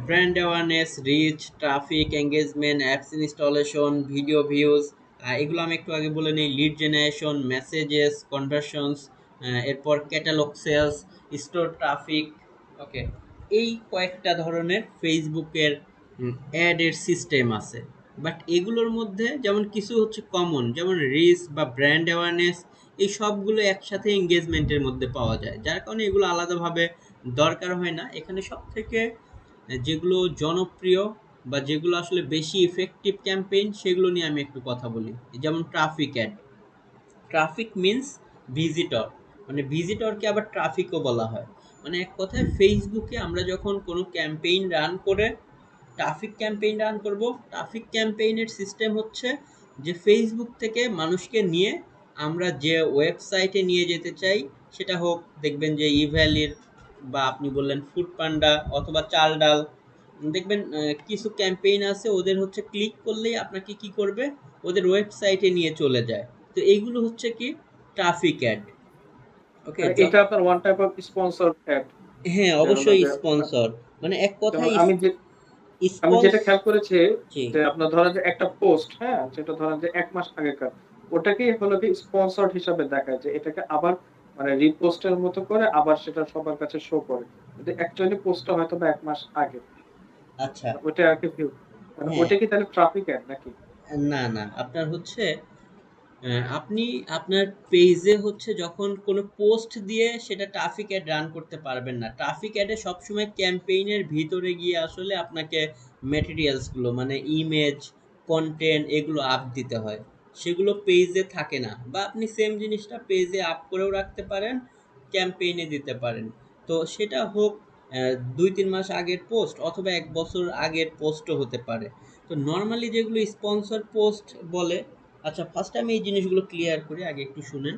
brand awareness, reach, traffic, engagement, apps installation, video views, এগুলো আমি একটু আগে বলে নিই, লিড জেনারেশন, মেসেজেস, কনভার্সনস, এরপর catalogue sales, store traffic. Okay, এই কয়েকটা ধরনের ফেসবুকের অ্যাডের সিস্টেম আছে। বাট এগুলোর মধ্যে যেমন কিছু হচ্ছে কমন, যেমন রিচ বা ব্র্যান্ড অ্যাওয়ারনেস, এই সবগুলো একসাথে এঙ্গেজমেন্টের মধ্যে পাওয়া যায়, যার কারণে এগুলো আলাদাভাবে দরকার হয় না। এখানে সব থেকে যেগুলো জনপ্রিয় বা যেগুলো আসলে বেশি ইফেক্টিভ ক্যাম্পেইন, সেগুলো নিয়ে আমি একটু কথা বলি। যেমন traffic add. Traffic means visitor, মানে ভিজিটরকে আবার ট্রাফিকও বলা হয়। মানে এক কথায় ফেসবুকে আমরা যখন কোনো ক্যাম্পেইন রান করে ট্রাফিক ক্যাম্পেইন রান করব, ট্রাফিক ক্যাম্পেইনের সিস্টেম হচ্ছে যে ফেসবুক থেকে মানুষকে নিয়ে আমরা যে ওয়েবসাইটে নিয়ে যেতে চাই, সেটা হোক দেখবেন যে ইভ্যালির, বা আপনি বললেন ফুড পান্ডা অথবা চাল ডাল, দেখবেন কিছু ক্যাম্পেইন আছে, ওদের হচ্ছে ক্লিক করলেই আপনাকে কি করবে, ওদের ওয়েবসাইটে নিয়ে চলে যায়। তো এইগুলো হচ্ছে কি ট্রাফিক অ্যাড। ওকে, মানে এটা আপনার one type of sponsor ad, হ্যাঁ যে হলো অবশ্যই যে স্পন্সর, মানে এক যেমন কথায় আমি স্পন্স। যেটা খেয়াল করেছি, জি। যে আপনার ধরেন যে একটা পোস্ট, হ্যাঁ, যেটা ধরেন যে 1 মাস আগেকার, ওটাকেই হলো কি স্পন্সরড হিসাবে দেখায়, যে এটাকে আবার মানে রিপোস্টের মতো করে আবার সেটা সবার কাছে শো করে, কিন্তু অ্যাকচুয়ালি পোস্টটা হয়তো বা 1 মাস আগে। আচ্ছা, মানে ওইটা আর কি ভিউ, মানে হ্যাঁ, ওইটা কি তাহলে ট্রাফিক অ্যাড নাকি? না না, আপনার হচ্ছে আপনি আপনার পেজে হচ্ছে যখন কোনো পোস্ট দিয়ে সেটা ট্রাফিক অ্যাড রান করতে পারবেন না। ট্রাফিক অ্যাডে সবসময় ক্যাম্পেইনের ভিতরে গিয়ে আসলে আপনাকে ম্যাটেরিয়ালসগুলো মানে ইমেজ, কন্টেন্ট এগুলো আপ দিতে হয়। সেগুলো পেজে থাকে না, বা আপনি সেম জিনিসটা পেজে আপ করেও রাখতে পারেন, ক্যাম্পেইনে দিতে পারেন। তো সেটা হোক 2-3 মাস আগের পোস্ট অথবা 1 বছর আগের পোস্টও হতে পারে। তো নর্মালি যেগুলো স্পন্সর পোস্ট বলে, আচ্ছা ফার্স্ট আমি এই জিনিসগুলো ক্লিয়ার করি, আগে একটু শুনেন।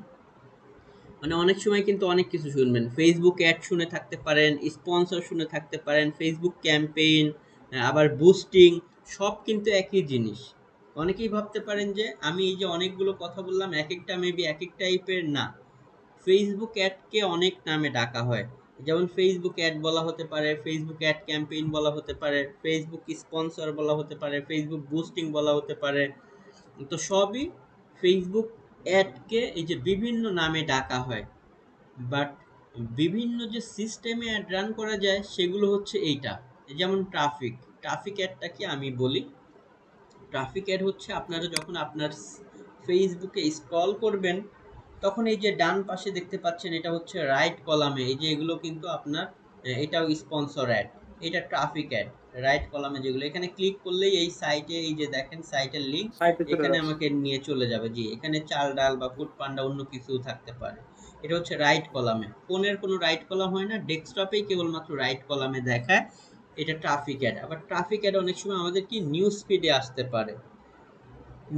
মানে অনেক সময় কিন্তু অনেক কিছু শুনবেন, ফেসবুক অ্যাড শুনে থাকতে পারেন, স্পন্সর শুনে থাকতে পারেন, ফেসবুক ক্যাম্পেইন, আবার বুস্টিং, সব কিন্তু একই জিনিস। অনেকেই ভাবতে পারেন যে আমি এই যে অনেকগুলো কথা বললাম এক একটা মেবি এক এক টাইপের, না। ফেসবুক অ্যাডকে অনেক নামে ডাকা হয়। যেমন ফেসবুক অ্যাড বলা হতে পারে, ফেসবুক অ্যাড ক্যাম্পেইন বলা হতে পারে, ফেসবুক স্পন্সর বলা হতে পারে, ফেসবুক বুস্টিং বলা হতে পারে। তো সবই ফেসবুক অ্যাডকে এই যে বিভিন্ন নামে ডাকা হয়, বাট বিভিন্ন যে সিস্টেমে অ্যাড রান করা যায় সেগুলো হচ্ছে এইটা। যেমন ট্রাফিক, ট্রাফিক অ্যাডটা কি আমি বলি। ট্রাফিক অ্যাড হচ্ছে আপনারা যখন আপনার ফেসবুকে স্ক্রল করবেন, তখন এই যে ডান পাশে দেখতে পাচ্ছেন এটা হচ্ছে রাইট কলামে, এই যে এগুলো কিন্তু আপনার এটাও স্পন্সর অ্যাড, এটা ট্রাফিক অ্যাড। রাইট কলামে যেগুলো, এখানে ক্লিক করলেই এই সাইটে, এই যে দেখেন সাইটের লিঙ্ক, সাইটে চলে এখানে যাচ্ছে। আমাকে নিয়ে চলে যাবে। জি, এখানে চাল ডাল বা ফুড পান্ডা অন্য কিছু থাকতে পারে। এটা হচ্ছে রাইট কলামে, ফোনের কোনো রাইট কলাম হয় না, ডেস্কটপেই কেবলমাত্র রাইট কলামে দেখায়। এটা ট্রাফিক অ্যাড। আবার ট্রাফিক অ্যাড অনেক সময় আমাদের কি নিউজ ফিডে আসতে পারে।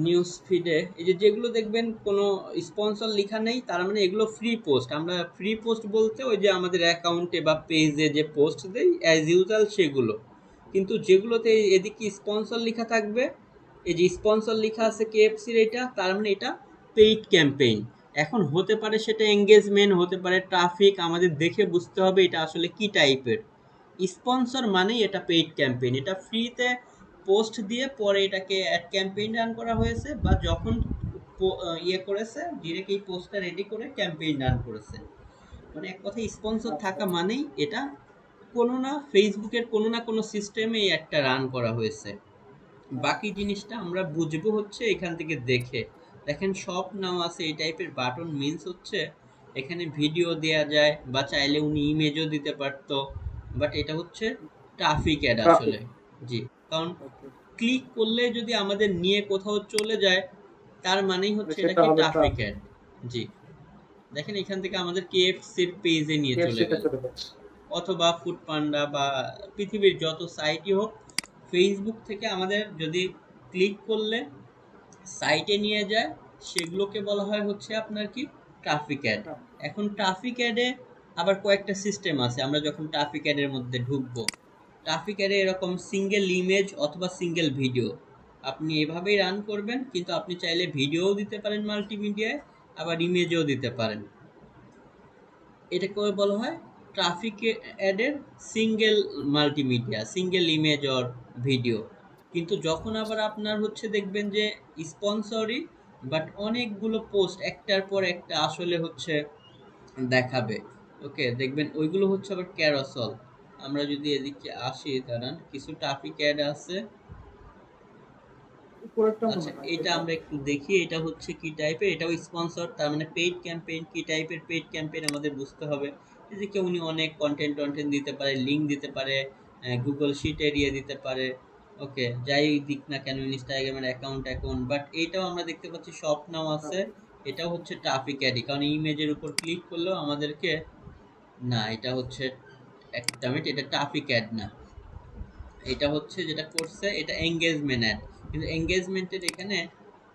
নিউজ ফিডে এই যে যেগুলো দেখবেন কোনো স্পন্সর লেখা নেই, তার মানে এগুলো ফ্রি পোস্ট। আমরা ফ্রি পোস্ট বলতে ওই যে আমাদের অ্যাকাউন্টে বা পেজে যে পোস্ট দেই অ্যাজ ইউজুয়াল সেগুলো। কিন্তু যেগুলোতে এদিকে স্পন্সর লেখা থাকবে, এই যে স্পন্সর লেখা আছে কেএফসির, এটা তার মানে এটা পেইড ক্যাম্পেইন। এখন হতে পারে সেটা এঙ্গেজমেন্ট, হতে পারে ট্রাফিক, আমাদের দেখে বুঝতে হবে এটা আসলে কি টাইপের। স্পন্সর মানেই এটা পেইড ক্যাম্পেইন, এটা ফ্রিতে পোস্ট দিয়ে পরে এটাকে অ্যাড ক্যাম্পেইন রান করা হয়েছে, বা যখন ইয়ে করেছে ডিরেক্ট এই পোস্টটা রেডি করে ক্যাম্পেইন রান করেছে। মানে এক কথায় স্পন্সর আচ্ছা থাকা আচ্ছা। মানেই এটা কোনো না ফেসবুকের কোনো না কোনো সিস্টেমে এই একটা রান করা হয়েছে। বাকি জিনিসটা আমরা বুঝবো হচ্ছে এখান থেকে দেখে। দেখেন শপ নাও আছে, এই টাইপের বাটন মিন্স হচ্ছে এখানে ভিডিও দেয়া যায়, বা চাইলে উনি ইমেজও দিতে পারতো, বাট এটা হচ্ছে ট্রাফিক অ্যাড ট্রাফিক। আসলে। জি, কারণ ওকে। ক্লিক করলে যদি আমাদের নিয়ে কোথাও চলে যায়, তার মানেই হচ্ছে এটা সেটা কি হবে ট্রাফিক ট্রাফিক। অ্যাড। জি, দেখেন এখান থেকে আমাদের কেএফসির পেজে নিয়ে চলে কেএফসিতে গেল, চলে যাচ্ছে। অথবা ফুড পান্ডা বা পৃথিবীর যত সাইটই হোক, ফেসবুক থেকে আমাদের যদি ক্লিক করলে সাইটে নিয়ে যায়, সেগুলোকে বলা হয় হচ্ছে আপনার কি ট্রাফিক অ্যাড। এখন ট্রাফিক অ্যাডে আবার কয়েকটা সিস্টেম আছে। আমরা যখন ট্রাফিক অ্যাডের মধ্যে ঢুকবো, ট্রাফিক অ্যাডে এরকম সিঙ্গেল ইমেজ অথবা সিঙ্গেল ভিডিও আপনি এভাবেই রান করবেন, কিন্তু আপনি চাইলে ভিডিওও দিতে পারেন মাল্টিমিডিয়ায়, আবার ইমেজও দিতে পারেন। এটাকে বলা হয় ট্রাফিক অ্যাডের single multimedia, single image or video. কিন্তু যখন আবার আপনার হচ্ছে দেখবেন যে স্পন্সরই, বাট অনেকগুলো পোস্ট একটার পর একটা আসলে হচ্ছে দেখাবে, ওকে, দেখবেন ওইগুলো হচ্ছে আবার ক্যারোসল। আমরা যদি এদিকে আসি, দাঁড়ান, কিছু ট্রাফিক অ্যাড আছে। উপরেরটা আচ্ছা, মনে হয় এটা এটা। আমরা একটু দেখি এটা হচ্ছে কি টাইপের। এটাও স্পন্সর, তার মানে পেইড ক্যাম্পেইন। কি টাইপের পেইড ক্যাম্পেইন আমাদের বুঝতে হবে। এই যে কেউ উনি অনেক কন্টেন্ট টন্টেন্ট দিতে পারে, লিঙ্ক দিতে পারে, গুগল শিট এরিয়া দিতে পারে, ওকে, যাই দিক না কেন, ইনস্টাগ্রামের অ্যাকাউন্ট, বাট এইটাও আমরা দেখতে পাচ্ছি শপ নাও আছে। এটাও হচ্ছে ট্রাফিক অ্যাডই, কারণ ইমেজের উপর ক্লিক করলেও আমাদেরকে, না এটা হচ্ছে একটা মিনিট, এটা ট্রাফিক অ্যাড না। এটা হচ্ছে যেটা করছে এটা এঙ্গেজমেন্ট অ্যাড। কিন্তু এঙ্গেজমেন্টের এখানে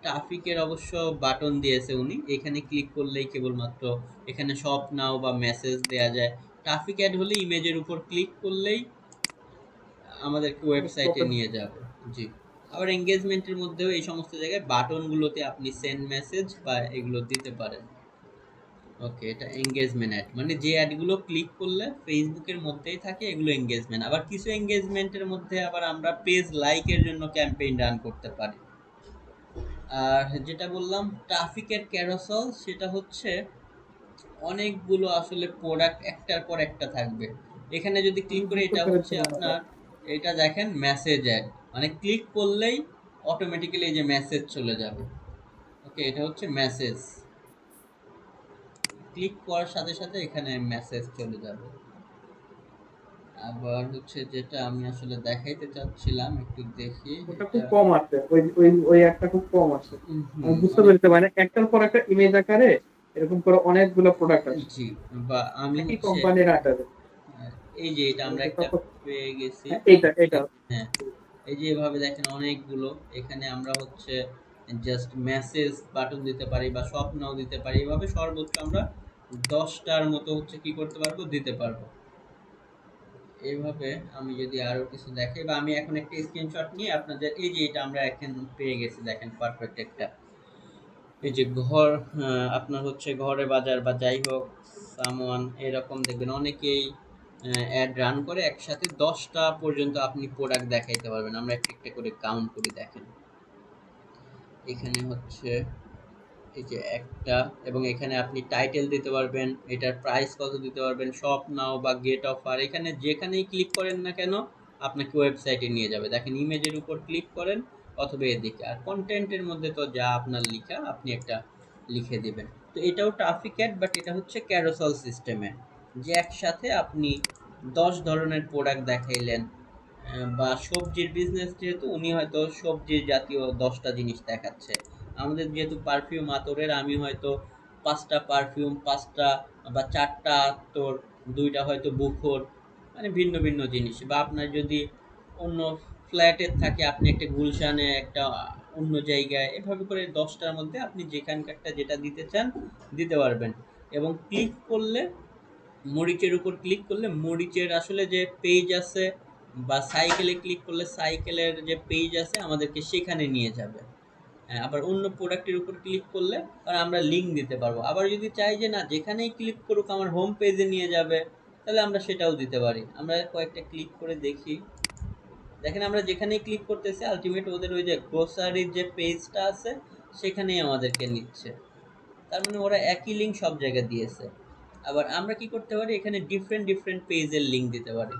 ট্রাফিকের অবশ্য বাটন দিয়েছে উনি, এখানে ক্লিক করলেই কেবলমাত্র এখানে শপ নাও বা মেসেজ দেয়া যায়। ট্রাফিক অ্যাড হলে ইমেজের উপর ক্লিক করলেই আমাদেরকে ওয়েবসাইটে ওপেন। নিয়ে যাবে। জি, আবার এঙ্গেজমেন্টের মধ্যেও এই সমস্ত জায়গায় বাটনগুলোতে আপনি সেন্ড মেসেজ বা এগুলো দিতে পারেন। ওকে, এটা এঙ্গেজমেন্ট অ্যাড, মানে যে অ্যাডগুলো ক্লিক করলে ফেসবুকের মধ্যেই থাকে এগুলো এঙ্গেজমেন্ট। আবার কিছু এঙ্গেজমেন্টের মধ্যে আবার আমরা পেজ লাইকের জন্য ক্যাম্পেইন রান করতে পারি। আর যেটা বললাম ট্রাফিকের ক্যারোসেল, সেটা হচ্ছে অনেকগুলো আসলে প্রোডাক্ট একটার পর একটা থাকবে। এখানে যদি ক্লিক করে, বুঝতে এটা পেরেছি হচ্ছে মনে আপনার, হয়। এটা দেখেন মেসেজ অ্যাড, মানে ক্লিক করলেই অটোমেটিক্যালি এই যে মেসেজ চলে যাবে। ওকে, এটা হচ্ছে মেসেজ, ক্লিক করার সাথে সাথে এখানে মেসেজ চলে যাবে। আবার হচ্ছে যেটা আমি আসলে দেখাইতে চাচ্ছিলাম, একটু দেখি ওটা এটা। খুব কম আসছে, ওই ওই ওই একটা খুব কম আসছে। আমি বুঝতে অনেক, পেরেছি, মানে একটার পর একটা ইমেজ আকারে এরকম করে অনেকগুলো প্রোডাক্ট আসছে জি, বা আমি একই হচ্ছে কোম্পানির আকারে। এই যে এটা আমরা একটা তারপর পেয়ে গেছি। হ্যাঁ, এইটা হ্যাঁ, এই যে এভাবে দেখেন অনেকগুলো, এখানে আমরা হচ্ছে জাস্ট মেসেজ বাটন দিতে পারি বা শপ নাও দিতে পারি, এভাবে সর্বোচ্চ আমরা 10টার মতো হচ্ছে কি করতে পারবো, দিতে পারবো। এইভাবে আমি যদি আরো কিছু দেখাই, বা আমি এখন একটা স্ক্রিনশট নিয়ে আপনাদের, এই যে এটা আমরা এখন পেয়ে গেছি, দেখেন পারফেক্ট একটা, এই যে ঘর, আপনার হচ্ছে ঘরে বাজার বা যাই হোক, সামওয়ান, এরকম দেখবেন অনেকেই অ্যাড রান করে একসাথে 10টা পর্যন্ত আপনি প্রোডাক্ট দেখাইতে পারবেন। আমরা একটা একটা করে কাউন্ট করি, দেখেন এখানে হচ্ছে এই যে একটা, এবং এখানে আপনি টাইটেল দিতে পারবেন, এটার প্রাইস কত দিতে পারবেন, শপ নাও বা গেট অফার, এখানে যেখানেই ক্লিক করেন না কেন আপনাকে ওয়েবসাইটে নিয়ে যাবে। দেখেন ইমেজের উপর ক্লিক করেন অথবা এদিকে, আর কন্টেন্টের মধ্যে তো যা আপনার লেখা আপনি একটা লিখে দিবেন। তো এটাও ট্রাফিক অ্যাড, বাট এটা হচ্ছে ক্যারোসেল সিস্টেমে, যে একসাথে আপনি 10 ধরনের প্রোডাক্ট দেখাইলেন। বা সবজির বিজনেস, যেহেতু উনি হয়তো সবজির জাতীয় 10টা জিনিস দেখাচ্ছে, আমাদের যেহেতু পারফিউম আতরের, আমি হয়তো 5টা পারফিউম, 5টা বা 4টা আতর, 2টা হয়তো বুখর, মানে ভিন্ন ভিন্ন জিনিস। বা আপনার যদি অন্য ফ্ল্যাটে থাকে, আপনি একটা গুলশানে, একটা অন্য জায়গায়, এভাবে করে 10টার মধ্যে আপনি যেখানকারটা যেটা দিতে চান দিতে পারবেন। এবং ক্লিক করলে, মরিচের উপর ক্লিক করলে মরিচের আসলে যে পেজ আছে, বা সাইকেলে ক্লিক করলে সাইকেলের যে পেজ আছে আমাদেরকে সেখানে নিয়ে যাবে। হ্যাঁ, আবার অন্য প্রোডাক্টের উপর ক্লিক করলে আর আমরা লিঙ্ক দিতে পারবো। আবার যদি চাই যে না, যেখানেই ক্লিক করুক আমার হোম পেজে নিয়ে যাবে, তাহলে আমরা সেটাও দিতে পারি। আমরা কয়েকটা ক্লিক করে দেখি, দেখেন আমরা যেখানেই ক্লিক করতেছি আলটিমেট ওদের ওই যে গ্রোসারির যে পেজটা আছে সেখানেই আমাদেরকে নিচ্ছে। তার মানে ওরা একই লিঙ্ক সব জায়গায় দিয়েছে। আবার আমরা কি করতে পারি, এখানে ডিফারেন্ট ডিফারেন্ট পেজের লিঙ্ক দিতে পারি,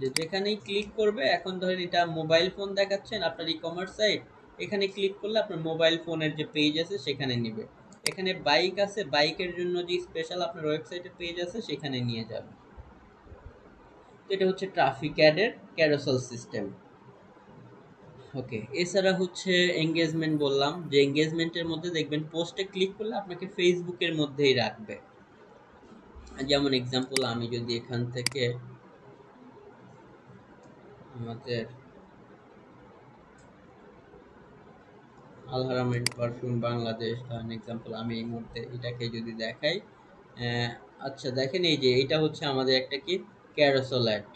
যে যেখানেই ক্লিক করবে, এখন ধরেন এটা মোবাইল ফোন দেখাচ্ছেন আপনার ই কমার্স সাইট, এখানে ক্লিক করলে আপনার মোবাইল ফোনের যে পেজ আছে সেখানে নিবে। এখানে বাইক আছে, বাইকের জন্য যে স্পেশাল আপনার ওয়েবসাইটের পেজ আছে সেখানে নিয়ে যাবে। তো এটা হচ্ছে ট্রাফিক অ্যাডের ক্যারোসেল সিস্টেম। ওকে, এছাড়া হচ্ছে এঙ্গেজমেন্ট, বললাম যে এঙ্গেজমেন্টের মধ্যে দেখবেন পোস্টে ক্লিক করলে আপনাকে ফেসবুকের মধ্যেই রাখবে। যেমন এক্সাম্পল, আমি যদি এখান থেকে আমাদের আলহারামের পারফিউম বাংলাদেশ ধরেন এক্সাম্পল, আমি এই মুহূর্তে এটাকে যদি দেখাই, আচ্ছা দেখেন এই যে এটা হচ্ছে আমাদের একটা কি ক্যারোসেল অ্যাড,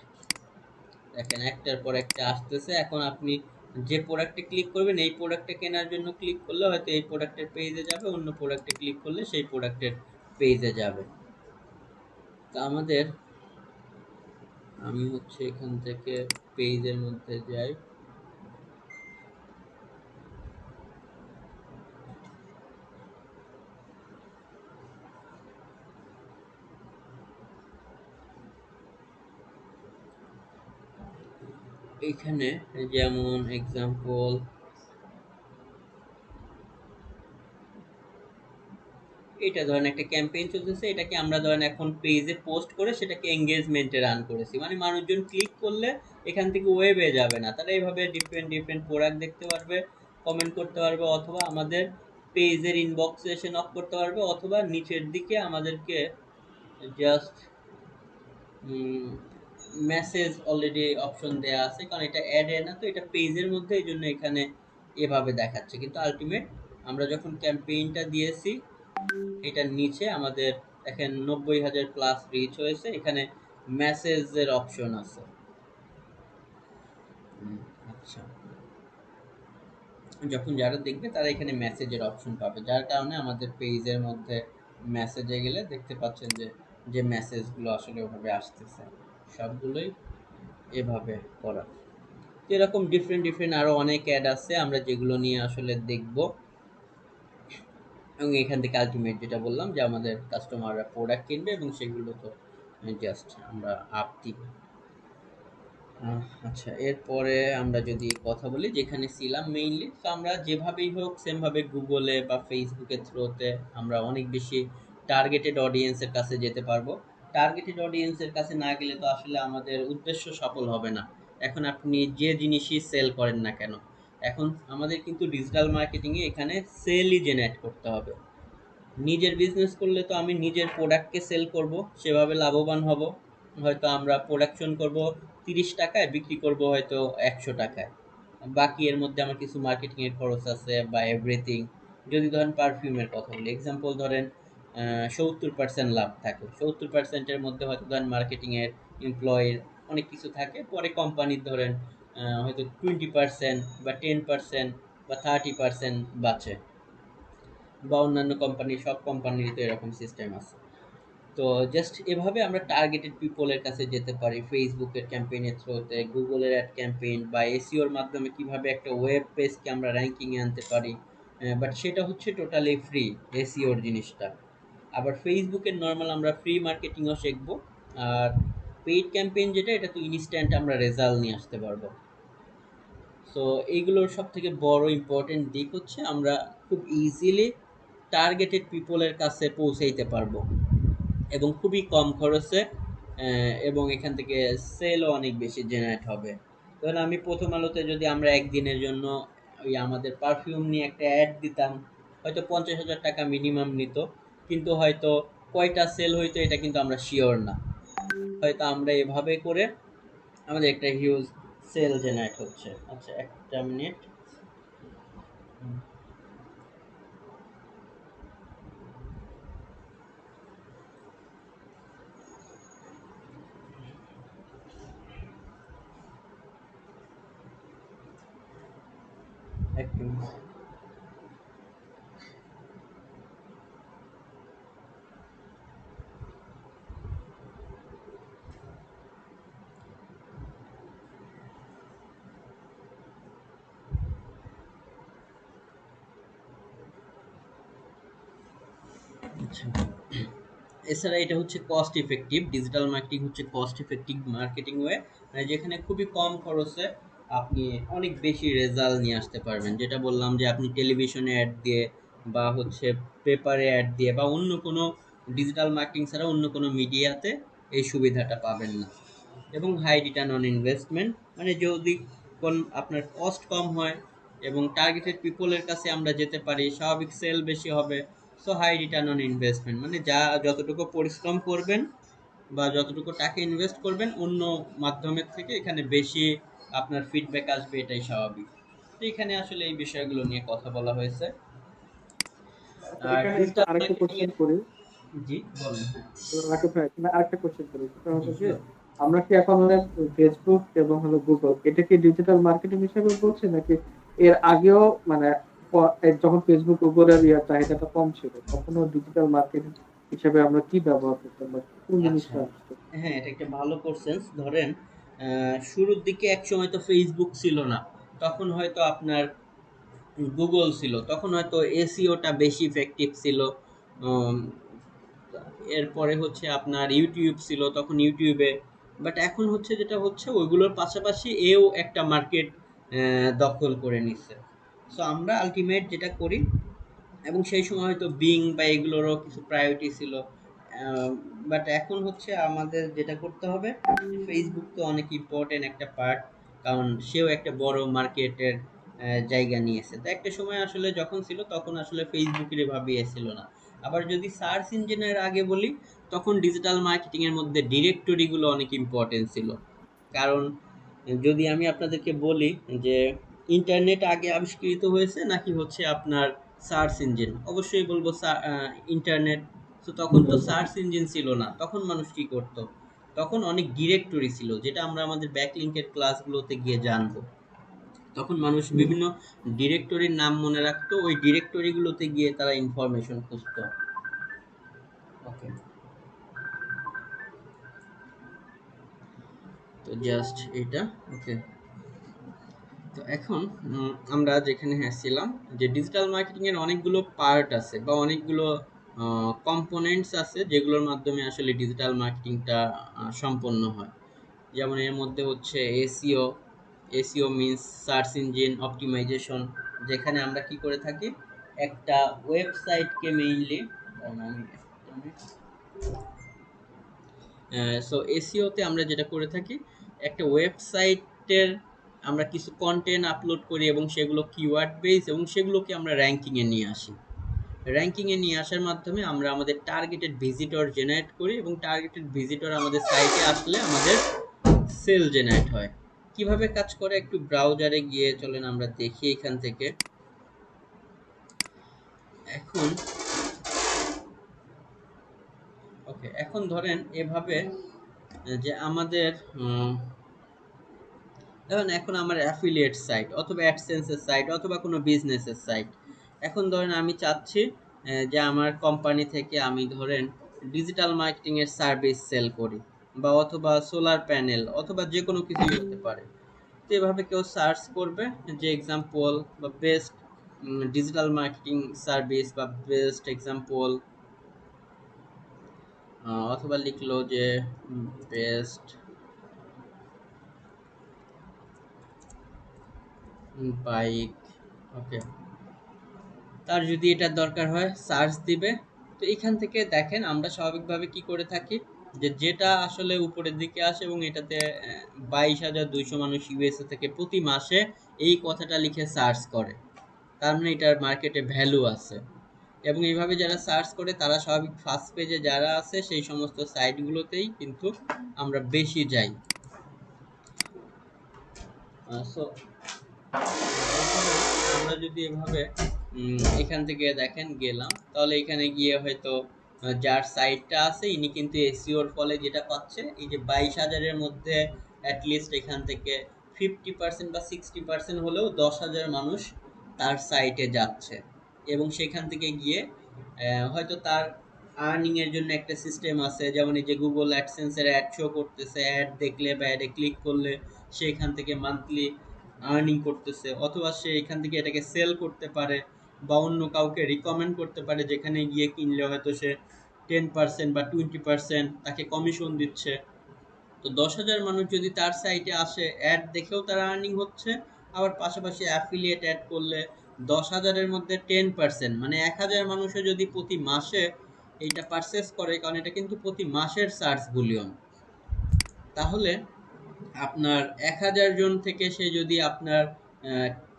দেখেন একটার পর একটা আসতেছে। এখন আপনি যে প্রোডাক্টে ক্লিক করবেন, এই প্রোডাক্টটা কেনার জন্য ক্লিক করলে হয়তো এই প্রোডাক্টের পেজে যাবে, অন্য প্রোডাক্টে ক্লিক করলে সেই প্রোডাক্টের পেজে যাবে। তো আমাদের, আমি হচ্ছে এখান থেকে পেজের মধ্যে যাই, এখানে যেমন এক্সাম্পল এটা ধরেন একটা ক্যাম্পেইন চলতেছে, এটাকে আমরা ধরেন এখন পেজে পোস্ট করে সেটাকে এঙ্গেজমেন্টে রান করেছি, মানে মানুষজন ক্লিক করলে এখান থেকে ওয়েবে যাবে না, তারা এইভাবে ডিফারেন্ট ডিফারেন্ট প্রোডাক্ট দেখতে পারবে, কমেন্ট করতে পারবে, অথবা আমাদের পেজের ইনবক্সে এসে নক করতে পারবে, অথবা নিচের দিকে আমাদেরকে জাস্ট মেসেজ অলরেডি অপশন দেয়া আছে, কারণ এটা অ্যাড না, তো এটা পেজের মধ্যে, এই জন্য এখানে এভাবে দেখাচ্ছে। কিন্তু আলটিমেট আমরা যখন ক্যাম্পেইনটা দিয়েছি, এটার নিচে আমাদের দেখেন 90,000 প্লাস রিচ হয়েছে, এখানে মেসেজের অপশন আছে। আচ্ছা, যখন যারা দেখবে তারা এখানে মেসেজের অপশন পাবে, যার কারণে আমাদের পেজের মধ্যে মেসেজে গেলে দেখতে পাচ্ছেন যে যে মেসেজগুলো আসলে ওভাবে আসতেছে সবগুলোই এভাবে করা। তো এরকম ডিফারেন্ট ডিফারেন্ট আরো অনেক অ্যাড আছে আমরা যেগুলো নিয়ে আসলে দেখব। এবং এখান থেকে আলটিমেট যেটা বললাম যে আমাদের কাস্টমাররা প্রোডাক্ট কিনবে এবং সেগুলো তো জাস্ট আমরা আপ দিব। আচ্ছা, এরপরে আমরা যদি কথা বলি যেখানে ছিলাম মেইনলি, তো আমরা যেভাবেই হোক সেমভাবে গুগলে বা ফেসবুকের থ্রুতে আমরা অনেক বেশি টার্গেটেড অডিয়েন্সের কাছে যেতে পারবো। টার্গেটেড অডিয়েন্সের কাছে না গেলে তো আসলে আমাদের উদ্দেশ্য সফল হবে না। এখন আপনি যে জিনিসই সেল করেন না কেন, এখন আমাদের কিন্তু ডিজিটাল মার্কেটিংয়ে এখানে সেলই জেনারেট করতে হবে। নিজের বিজনেস করলে তো আমি নিজের প্রোডাক্টকে সেল করব, সেভাবে লাভবান হব। হয়তো আমরা প্রোডাকশন করব 30 টাকায়, বিক্রি করব হয়তো 100 টাকায়। বাকি এর মধ্যে আমার কিছু মার্কেটিংয়ের খরচ আছে বা এভরিথিং। যদি ধরেন পারফিউমের কথা বলি, এক্সাম্পল ধরেন 70% লাভ থাকে, 70%-এর মধ্যে হয়তো ধরেন মার্কেটিংয়ের, এমপ্লয়ের অনেক কিছু থাকে, পরে কোম্পানির ধরেন হয়তো 20% বা 10% বা 30% বাঁচে। বা অন্যান্য কোম্পানি, সব কোম্পানিরই তো এরকম সিস্টেম আছে। তো জাস্ট এভাবে আমরা টার্গেটেড পিপলের কাছে যেতে পারি, ফেসবুকের ক্যাম্পেইনের থ্রুতে, গুগলের অ্যাড ক্যাম্পেইন বা এসইওর মাধ্যমে কিভাবে একটা ওয়েব পেজকে আমরা র্যাঙ্কিংয়ে আনতে পারি। বাট সেটা হচ্ছে টোটালি ফ্রি, এসইওর জিনিসটা। আবার ফেসবুকের নর্মাল আমরা ফ্রি মার্কেটিংও শিখবো। আর পেইড ক্যাম্পেইন যেটা, এটা তো ইনস্ট্যান্ট আমরা রেজাল্ট নিয়ে আসতে পারবো। সো এইগুলোর সব থেকে বড় ইম্পর্টেন্ট দিক হচ্ছে আমরা খুব ইজিলি টার্গেটেড পিপলের কাছে পৌঁছাইতে পারবো এবং খুবই কম খরচে, এবং এখান থেকে সেলও অনেক বেশি জেনারেট হবে। ধরুন আমি প্রথম আলোতে যদি আমরা একদিনের জন্য ওই আমাদের পারফিউম নিয়ে একটা অ্যাড দিতাম, হয়তো 50,000 টাকা মিনিমাম নিত, কিন্তু হয়তো কয়টা সেল হইতো এটা কিন্তু আমরা শিওর না। হয়তো আমরা এভাবে করে আমাদের একটা হিউজ সেল জেনারেট হচ্ছে। আচ্ছা, একটা মিনিট। এক মিনিট। আচ্ছা, এছাড়া এটা হচ্ছে কস্ট ইফেক্টিভ, ডিজিটাল মার্কেটিং হচ্ছে কস্ট ইফেক্টিভ মার্কেটিং ওয়ে, মানে যেখানে খুবই কম খরচে আপনি অনেক বেশি রেজাল্ট নিয়ে আসতে পারবেন। যেটা বললাম যে আপনি টেলিভিশনে অ্যাড দিয়ে বা হচ্ছে পেপারে অ্যাড দিয়ে বা অন্য কোনো ডিজিটাল মার্কেটিং ছাড়া অন্য কোনো মিডিয়াতে এই সুবিধাটা পাবেন না। এবং হাই রিটার্ন অন ইনভেস্টমেন্ট, মানে যদি কোন আপনার কস্ট কম হয় এবং টার্গেটেড পিপলের কাছে আমরা যেতে পারি, স্বাভাবিক সেল বেশি হবে। So high return on investment মানে যা যতটুকু পরিশ্রম করবেন বা যতটুকু টাকা ইনভেস্ট করবেন অন্য মাধ্যমের থেকে এখানে বেশি আপনার ফিডব্যাক আসবে, এটাই স্বাভাবিক। তো এখানে আসলে এই বিষয়গুলো নিয়ে কথা বলা হয়েছে। আচ্ছা, আর এখানে একটু ডিজিটাল আরেকটা মার্কেটিং কোশ্চেন এর, করি। জি বলেন। রাকিব ভাই, এখানে আরেকটা কোশ্চেন করি, সেটা জি হলো যে sure. আমরা কি এখন মানে ফেসবুক এবং হলো গুগল, এটা কি ডিজিটাল মার্কেটিং হিসেবে বলছি, নাকি এর আগেও মানে যখন ফেসবুক গুগলের চাহিদাটা কম ছিল তখনও ডিজিটাল মার্কেটিং হিসেবে আমরা কি ব্যবহার করতাম বা কোন আচ্ছা, জিনিসটা আসতো? হ্যাঁ এটা একটা ভালো কোশ্চেন। ধরেন শুরুর দিকে এক সময় তো ফেসবুক ছিল না, তখন হয়তো আপনার গুগল ছিল, তখন হয়তো এসইওটা বেশি ইফেক্টিভ ছিল। উম, এরপরে হচ্ছে আপনার ইউটিউব ছিল, তখন ইউটিউবে। বাট এখন হচ্ছে যেটা হচ্ছে ওইগুলোর পাশাপাশি এও একটা মার্কেট দখল করে নিচ্ছে। সো আমরা আলটিমেট যেটা করি, এবং সেই সময় হয়তো বিং বা এগুলোরও কিছু প্রায়োরিটি ছিল। বাট এখন হচ্ছে আমাদের যেটা করতে হবে, ফেসবুক তো অনেক ইম্পর্টেন্ট একটা পার্ট, কারণ সেও একটা বড় মার্কেটের জায়গা নিয়েছে। তো একটা সময় আসলে যখন ছিল তখন আসলে ফেসবুকের এভাবে ছিল না। আবার যদি সার্চ ইঞ্জিনের আগে বলি, তখন ডিজিটাল মার্কেটিং এর মধ্যে ডিরেক্টরিগুলো অনেক ইম্পর্টেন্ট ছিল। কারণ যদি আমি আপনাদেরকে বলি যে ইন্টারনেট আগে আবিষ্কৃত হয়েছে নাকি হচ্ছে আপনার সার্চ ইঞ্জিন, অবশ্যই বলবো ইন্টারনেট। তো তখন তো সার্চ ইঞ্জিন ছিল না, তখন মানুষ কি করতো, তখন অনেক ডিরেক্টরি ছিল, যেটা আমরা আমাদের ব্যাকলিংকের ক্লাসগুলোতে গিয়ে জানবো। তখন মানুষ বিভিন্ন ডিরেক্টরির নাম মনে রাখতো, ওই ডিরেক্টরিগুলোতে গিয়ে তারা ইনফরমেশন খুঁজতো। ওকে, তো জাস্ট এটা। ওকে, তো এখন আমরা যেখানে ছিলাম যে ডিজিটাল মার্কেটিং এর অনেকগুলো পার্ট আছে বা অনেকগুলো কম্পোনেন্টস আছে যেগুলোর মাধ্যমে আসলে ডিজিটাল মার্কেটিংটা সম্পন্ন হয়। যেমন এর মধ্যে হচ্ছে SEO. SEO means search engine optimisation, যেখানে আমরা কি করে থাকি, একটা ওয়েবসাইটকে মেইনলি সো এসইওতে আমরা যেটা করে থাকি, একটা ওয়েবসাইটের আমরা কিছু কন্টেন্ট আপলোড করি এবং সেগুলো কিওয়ার্ড বেস এবং সেগুলোকে আমরা র্যাঙ্কিংয়ে নিয়ে আসি। র্যাঙ্কিংয়ে নিয়ে আসার মাধ্যমে আমরা আমাদের টার্গেটেড ভিজিটর জেনারেট করি এবং টার্গেটেড ভিজিটর আমাদের সাইটে আসলে আমাদের সেল জেনারেট হয়। কিভাবে কাজ করে একটু ব্রাউজারে গিয়ে চলেন আমরা দেখি এখান থেকে। এখন ওকে, এখন ধরেন এভাবে যে আমাদের এখন আমার অ্যাফিলিয়েট সাইট অথবা অ্যাডসেন্সের সাইট অথবা কোনো বিজনেসের সাইট। এখন ধরেন আমি চাচ্ছি যে আমার কোম্পানি থেকে আমি ধরেন ডিজিটাল মার্কেটিংয়ের সার্ভিস সেল করি বা অথবা সোলার প্যানেল অথবা যে কোনো কিছুই হতে পারে। তো এভাবে কেউ সার্চ করবে যে এক্সাম্পল বা বেস্ট ডিজিটাল মার্কেটিং সার্ভিস বা বেস্ট এক্সাম্পল, অথবা লিখলো যে বেস্ট বাইক। ওকে, তার যদি এটার দরকার হয় সার্চ দিবে। তো এখান থেকে দেখেন আমরা স্বাভাবিকভাবে কি করে থাকি, যে যেটা আসলে উপরের দিকে আসে এবং এটাতে 22,200 মানুষ ইউএসএ থেকে প্রতি মাসে এই কথাটা লিখে সার্চ করে, তার মানে এটার মার্কেটে ভ্যালু আছে। এবং এইভাবে যারা সার্চ করে তারা স্বাভাবিক ফার্স্ট পেজে যারা আছে সেই সমস্ত সাইটগুলোতেই কিন্তু আমরা বেশি যাই। সো আমরা যদি এভাবে এখান থেকে দেখেন গেলাম, তাহলে এখানে গিয়ে হয়তো যার সাইটটা আছে ইনি কিন্তু এসইওর ফলে যেটা পাচ্ছে, এই যে 22,000-এর মধ্যে অ্যাটলিস্ট এখান থেকে 50% বা 60% হলেও 10,000 মানুষ তার সাইটে যাচ্ছে এবং সেখান থেকে গিয়ে হয়তো তার আর্নিং এর জন্য একটা সিস্টেম আছে, যেমন এই যে গুগল অ্যাডসেন্সের অ্যাড শো করতেছে, অ্যাড দেখলে বা অ্যাডে ক্লিক করলে সে এখান থেকে মান্থলি আর্নিং করতেছে, অথবা সে এখান থেকে এটাকে সেল করতে পারে বা অন্য কাউকে রিকমেন্ড করতে পারে, যেখানে গিয়ে কিনলে হয়তো সে 10% বা 20% তাকে কমিশন দিচ্ছে। তো 10,000 মানুষ যদি তার সাইটে আসে, অ্যাড দেখেও তার আর্নিং হচ্ছে, আবার পাশাপাশি অ্যাফিলিয়েট অ্যাড করলে 10,000-এর মধ্যে 10% মানে 1,000 মানুষও যদি প্রতি মাসে এইটা পারচেস করে, কারণ এটা কিন্তু প্রতি মাসের সার্চ ভলিউম, তাহলে আপনার 1,000 জন থেকে সে যদি আপনার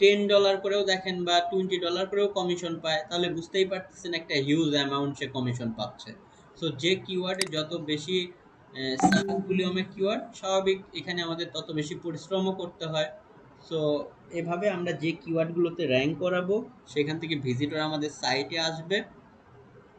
$10 করেও দেখেন বা $20 করেও কমিশন পায়, তাহলে বুঝতেই পারতেছেন একটা হিউজ অ্যামাউন্ট সে কমিশন পাচ্ছে। সো যে কিওয়ার্ডে যত বেশি সার্চ ভলিউমের কিওয়ার্ড, স্বাভাবিক এখানে আমাদের তত বেশি পরিশ্রমও করতে হয়। সো এভাবে আমরা যে কিওয়ার্ডগুলোতে র্যাঙ্ক করাবো সেখান থেকে ভিজিটর আমাদের সাইটে আসবে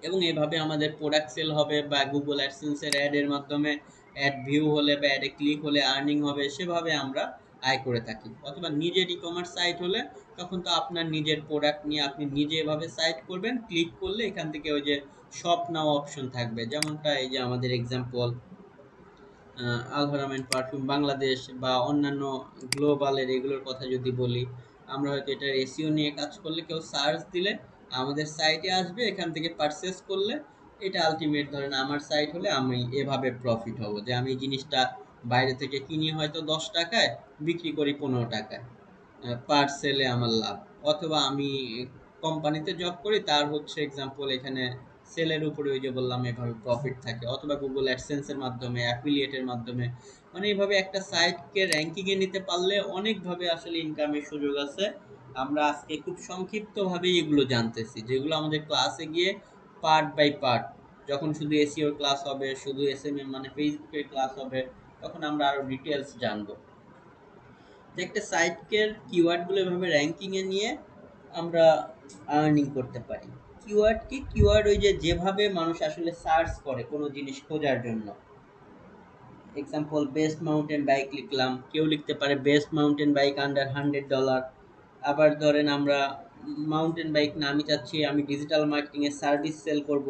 এবং এভাবে আমাদের প্রোডাক্ট সেল হবে বা গুগল অ্যাডসেন্সের অ্যাডের মাধ্যমে অ্যাড ভিউ হলে বা অ্যাডে ক্লিক হলে আর্নিং হবে, সেভাবে আমরা আয় করে থাকি। অথবা নিজের ই কমার্স সাইট হলে তখন তো আপনার নিজের প্রোডাক্ট নিয়ে আপনি নিজে এভাবে সাইট করবেন, ক্লিক করলে এখান থেকে ওই যে শপ নাও অপশন থাকবে, যেমনটা এই যে আমাদের এক্সাম্পল আলহারাম অ্যান্ড পারফিউম বাংলাদেশ বা অন্যান্য গ্লোবালের এগুলোর কথা যদি বলি, আমরা হয়তো এটার এসইও নিয়ে কাজ করলে কেউ সার্চ দিলে আমাদের সাইটে আসবে, এখান থেকে পারচেস করলে এটা আলটিমেট ধরেন আমার সাইট হলে আমি এভাবে প্রফিট হব, যে আমি জিনিসটা বাইরে থেকে কিনি হয়তো 10 টাকায়, বিক্রি করি 15 টাকায়, পার সেলে আমার লাভ। অথবা আমি কোম্পানিতে জব করি, তার হচ্ছে এক্সাম্পল এখানে সেলের উপরে ওই যে বললাম এভাবে প্রফিট থাকে, অথবা গুগল অ্যাডসেন্সের মাধ্যমে অ্যাফিলিয়েটের মাধ্যমে, মানে এইভাবে একটা সাইটকে র্যাঙ্কিংয়ে নিতে পারলে অনেকভাবে আসলে ইনকামের সুযোগ আছে। আমরা আজকে খুব সংক্ষিপ্তভাবে এগুলো জানতেছি, যেগুলো আমাদের ক্লাসে গিয়ে পার্ট বাই পার্ট, যখন শুধু এসইওর ক্লাস হবে, শুধু এসএমএম মানে ফেসবুকের ক্লাস হবে, তখন আমরা আরো ডিটেলস জানবো। যে একটা সাইটকে কিওয়ার্ডগুলো এভাবে র্যাঙ্কিংয়ে নিয়ে আমরা আর্নিং করতে পারি। কিওয়ার্ড কি? কিওয়ার্ড ওই যে যেভাবে মানুষ আসলে সার্চ করে কোনো জিনিস খোঁজার জন্য। এক্সাম্পল বেস্ট মাউন্টেন বাইক লিখলাম, কেউ লিখতে পারে বেস্ট মাউন্টেন বাইক আন্ডার $100। আবার ধরেন আমরা মাউন্টেন বাইক না, আমি চাচ্ছি আমি ডিজিটাল মার্কেটিংয়ের সার্ভিস সেল করব,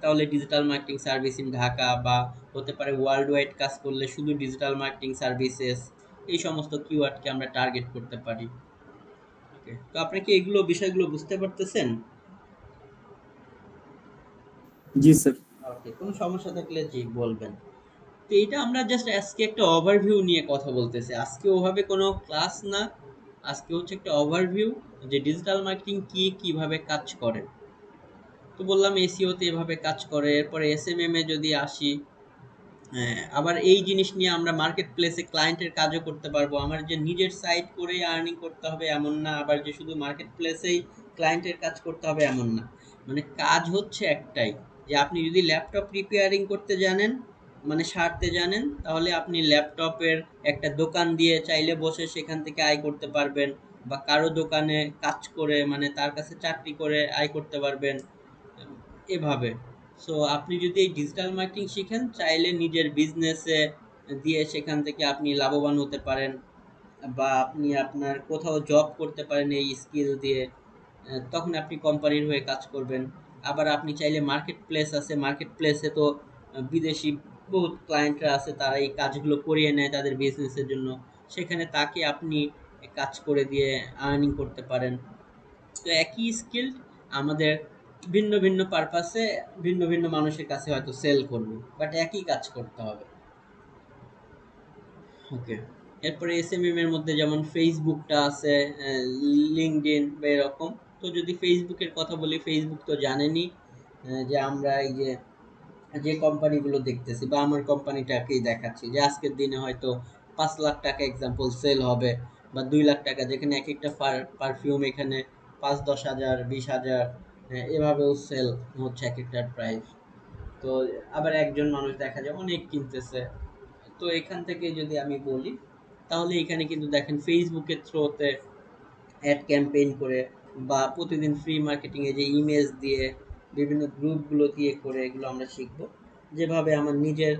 তাহলে digital marketing service in Dhaka, বা হতে পারে ওয়ার্ল্ড ওয়াইড কাজ করলে শুধু ডিজিটাল মার্কেটিং সার্ভিসেস, এই সমস্ত কিওয়ার্ডকে আমরা টার্গেট করতে পারি। ওকে, তো আপনি কি এগুলো বিষয়গুলো বুঝতে পারতেছেন? জি স্যার। ওকে, কোনো সমস্যা থাকলে জি বলবেন। তো এটা আমরা জাস্ট আজকে একটা ওভারভিউ নিয়ে কথা বলতেছি, আজকে ওভাবে কোনো ক্লাস না, আজকে হচ্ছে একটা ওভারভিউ যে ডিজিটাল মার্কেটিং কি, কিভাবে কাজ করে। তো বললাম এসইওতে এভাবে কাজ করে। এরপরে এসএমএম এ যদি আসি, আবার এই জিনিস নিয়ে আমরা মার্কেট প্লেসে ক্লায়েন্টের কাজও করতে পারবো। আমার যে নিজের সাইট করেই আর্নিং করতে হবে এমন না, আবার যে শুধু মার্কেট প্লেসেই ক্লায়েন্টের কাজ করতে হবে এমন না। মানে কাজ হচ্ছে একটাই, যে আপনি যদি ল্যাপটপ রিপেয়ারিং করতে জানেন, মানে সারতে জানেন, তাহলে আপনি ল্যাপটপের একটা দোকান দিয়ে চাইলে বসে সেখান থেকে আয় করতে পারবেন, বা কারো দোকানে কাজ করে মানে তার কাছে চাকরি করে আয় করতে পারবেন এভাবে। সো আপনি যদি এই ডিজিটাল মার্কেটিং শিখেন, চাইলে নিজের বিজনেসে দিয়ে সেখান থেকে আপনি লাভবান হতে পারেন, বা আপনি আপনার কোথাও জব করতে পারেন এই স্কিল দিয়ে। তখন আপনি কোম্পানির হয়ে কাজ করবেন। আবার আপনি চাইলে মার্কেট প্লেস আছে, মার্কেট প্লেসে তো বিদেশি বহুত ক্লায়েন্টরা আছে, তারা এই কাজগুলো করিয়ে নেয় তাদের বিজনেসের জন্য, সেখানে তাকে আপনি কাজ করে দিয়ে আর্নিং করতে পারেন। তো একই স্কিল আমাদের ভিন্ন ভিন্ন পারপাসে ভিন্ন ভিন্ন মানুষের কাছে হয়তো সেল করবে, বাট একই কাজ করতে হবে। ওকে, এরপরে এসএমএম এর মধ্যে যেমন ফেসবুকটা আছে, লিঙ্কডইন বা এরকম। তো যদি ফেসবুকের কথা বলি, ফেসবুক তো জানেনই যে আমরা এই যে যে কোম্পানিগুলো দেখতেছি, বা আমার কোম্পানিটাকেই দেখাচ্ছি, যে আজকের দিনে হয়তো 5 লাখ টাকা এক্সাম্পল সেল হবে, বা 2 লাখ টাকা, যেখানে এক একটা পারফিউম এখানে 5-10 হাজার 20 হাজার এভাবেও সেল হচ্ছে এক একটার প্রাইস। তো আবার একজন মানুষ দেখা যায় অনেক কিনতেছে। তো এখান থেকে যদি আমি বলি, তাহলে এখানে কিন্তু দেখেন ফেসবুকের থ্রুতে অ্যাড ক্যাম্পেইন করে, বা প্রতিদিন ফ্রি মার্কেটিং এ যে ইমেজ দিয়ে, বিভিন্ন গ্রুপগুলো দিয়ে করে, এগুলো আমরা শিখব। যেভাবে আমার নিজের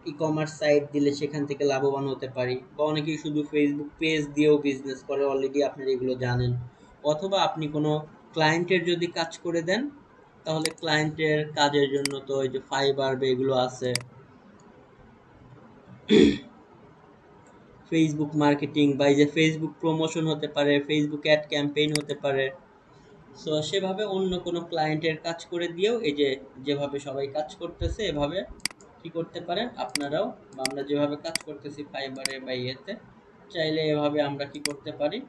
ই কমার্স সাইট দিলে সেখান থেকে লাভবান হতে পারি, বা অনেকেই শুধু ফেসবুক পেজ দিয়েও বিজনেস করে, অলরেডি আপনারা এগুলো জানেন। অথবা আপনি কোনো ক্লায়েন্টের যদি কাজ করে দেন, তাহলে ক্লায়েন্টের কাজের জন্য তো ওই যে ফাইবার বা এগুলো আছে, ফেসবুক মার্কেটিং বা এই যে ফেসবুক প্রমোশন হতে পারে, ফেসবুক অ্যাড ক্যাম্পেইন হতে পারে। সো সেভাবে অন্য কোনো ক্লায়েন্টের কাজ করে দিয়েও, এই যে যেভাবে সবাই কাজ করতেছে এভাবে কি করতে পারেন আপনারাও, বা আমরা যেভাবে কাজ করতেছি ফাইবারে বা ইয়েতে, চাইলে এভাবে আমরা কি করতে পারি,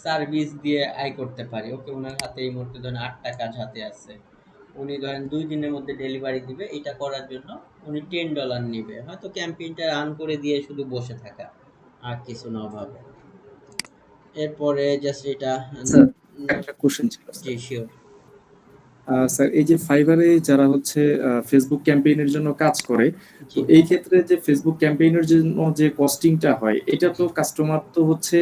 সার্ভিস দিয়ে আয় করতে পারি। ওকে, ওনার হাতে এই মুহূর্তে ধরেন 8টা কাজ হাতে আছে, উনি ধরেন 2 দিনের মধ্যে ডেলিভারি দিবে, এটা করার জন্য উনি $10 নেবে, হয়তো ক্যাম্পেইনটা রান করে দিয়ে শুধু বসে থাকা, আর কিছু না ভাবে। এরপরে জাস্ট এটা স্যার একটা কোশ্চেন ছিল জি স্যার। শিওর। স্যার এই যে ফাইবারে যারা হচ্ছে ফেসবুক ক্যাম্পেইনের জন্য কাজ করে, তো জি এই ক্ষেত্রে যে ফেসবুক ক্যাম্পেইনের জন্য যে কস্টিংটা হয়, এটা তো কাস্টমার তো হচ্ছে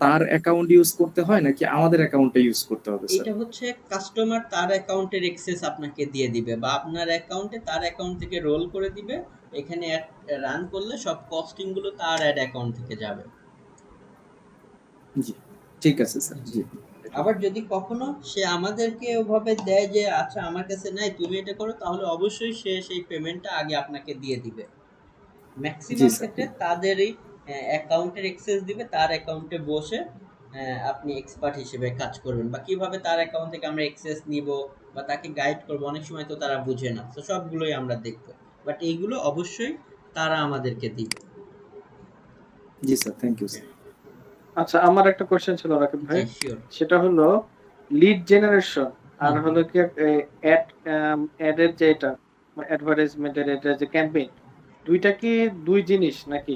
তার অ্যাকাউন্ট ইউজ করতে হয় নাকি আমাদের অ্যাকাউন্টে ইউজ করতে হবে স্যার? এটা হচ্ছে কাস্টমার তার অ্যাকাউন্টের এক্সেস আপনাকে দিয়ে দিবে, বা আপনার অ্যাকাউন্টে তার অ্যাকাউন্ট থেকে রোল করে দিবে, এখানে অ্যাড রান করলে সব কস্টিং গুলো তার অ্যাড অ্যাকাউন্ট থেকে যাবে। জি, ঠিক আছে স্যার। জি, জি আবার যদি কখনো সে আমাদেরকে ওভাবে দেয় যে আচ্ছা আমার কাছে নাই তুমি এটা করো, তাহলে অবশ্যই সে সেই পেমেন্টটা আগে আপনাকে দিয়ে দিবে। জি ম্যাক্সিমাম স্যার। ক্ষেত্রে তাদেরই অ্যাকাউন্টের অ্যাক্সেস দিবে, তার অ্যাকাউন্টে বসে আপনি এক্সপার্ট হিসেবে কাজ করবেন, বা কিভাবে তার অ্যাকাউন্ট থেকে আমরা অ্যাক্সেস নিব বা তাকে গাইড করব, অনেক সময় তো তারা বুঝে না, তো সবগুলোই আমরা দেখব, বাট এইগুলো অবশ্যই তারা আমাদেরকে দিবে। জি স্যার, থ্যাংক ইউ স্যার। আচ্ছা, আমার একটা কোশ্চেন ছিল রাকিব জি ভাই, শিওর। সেটা হলো লিড জেনারেশন আর হলো কি অ্যাড অ্যাডের যে এটা অ্যাডভার্টাইজমেন্টের এটা যে ক্যাম্পেইন, দুইটা কি দুই জিনিস নাকি?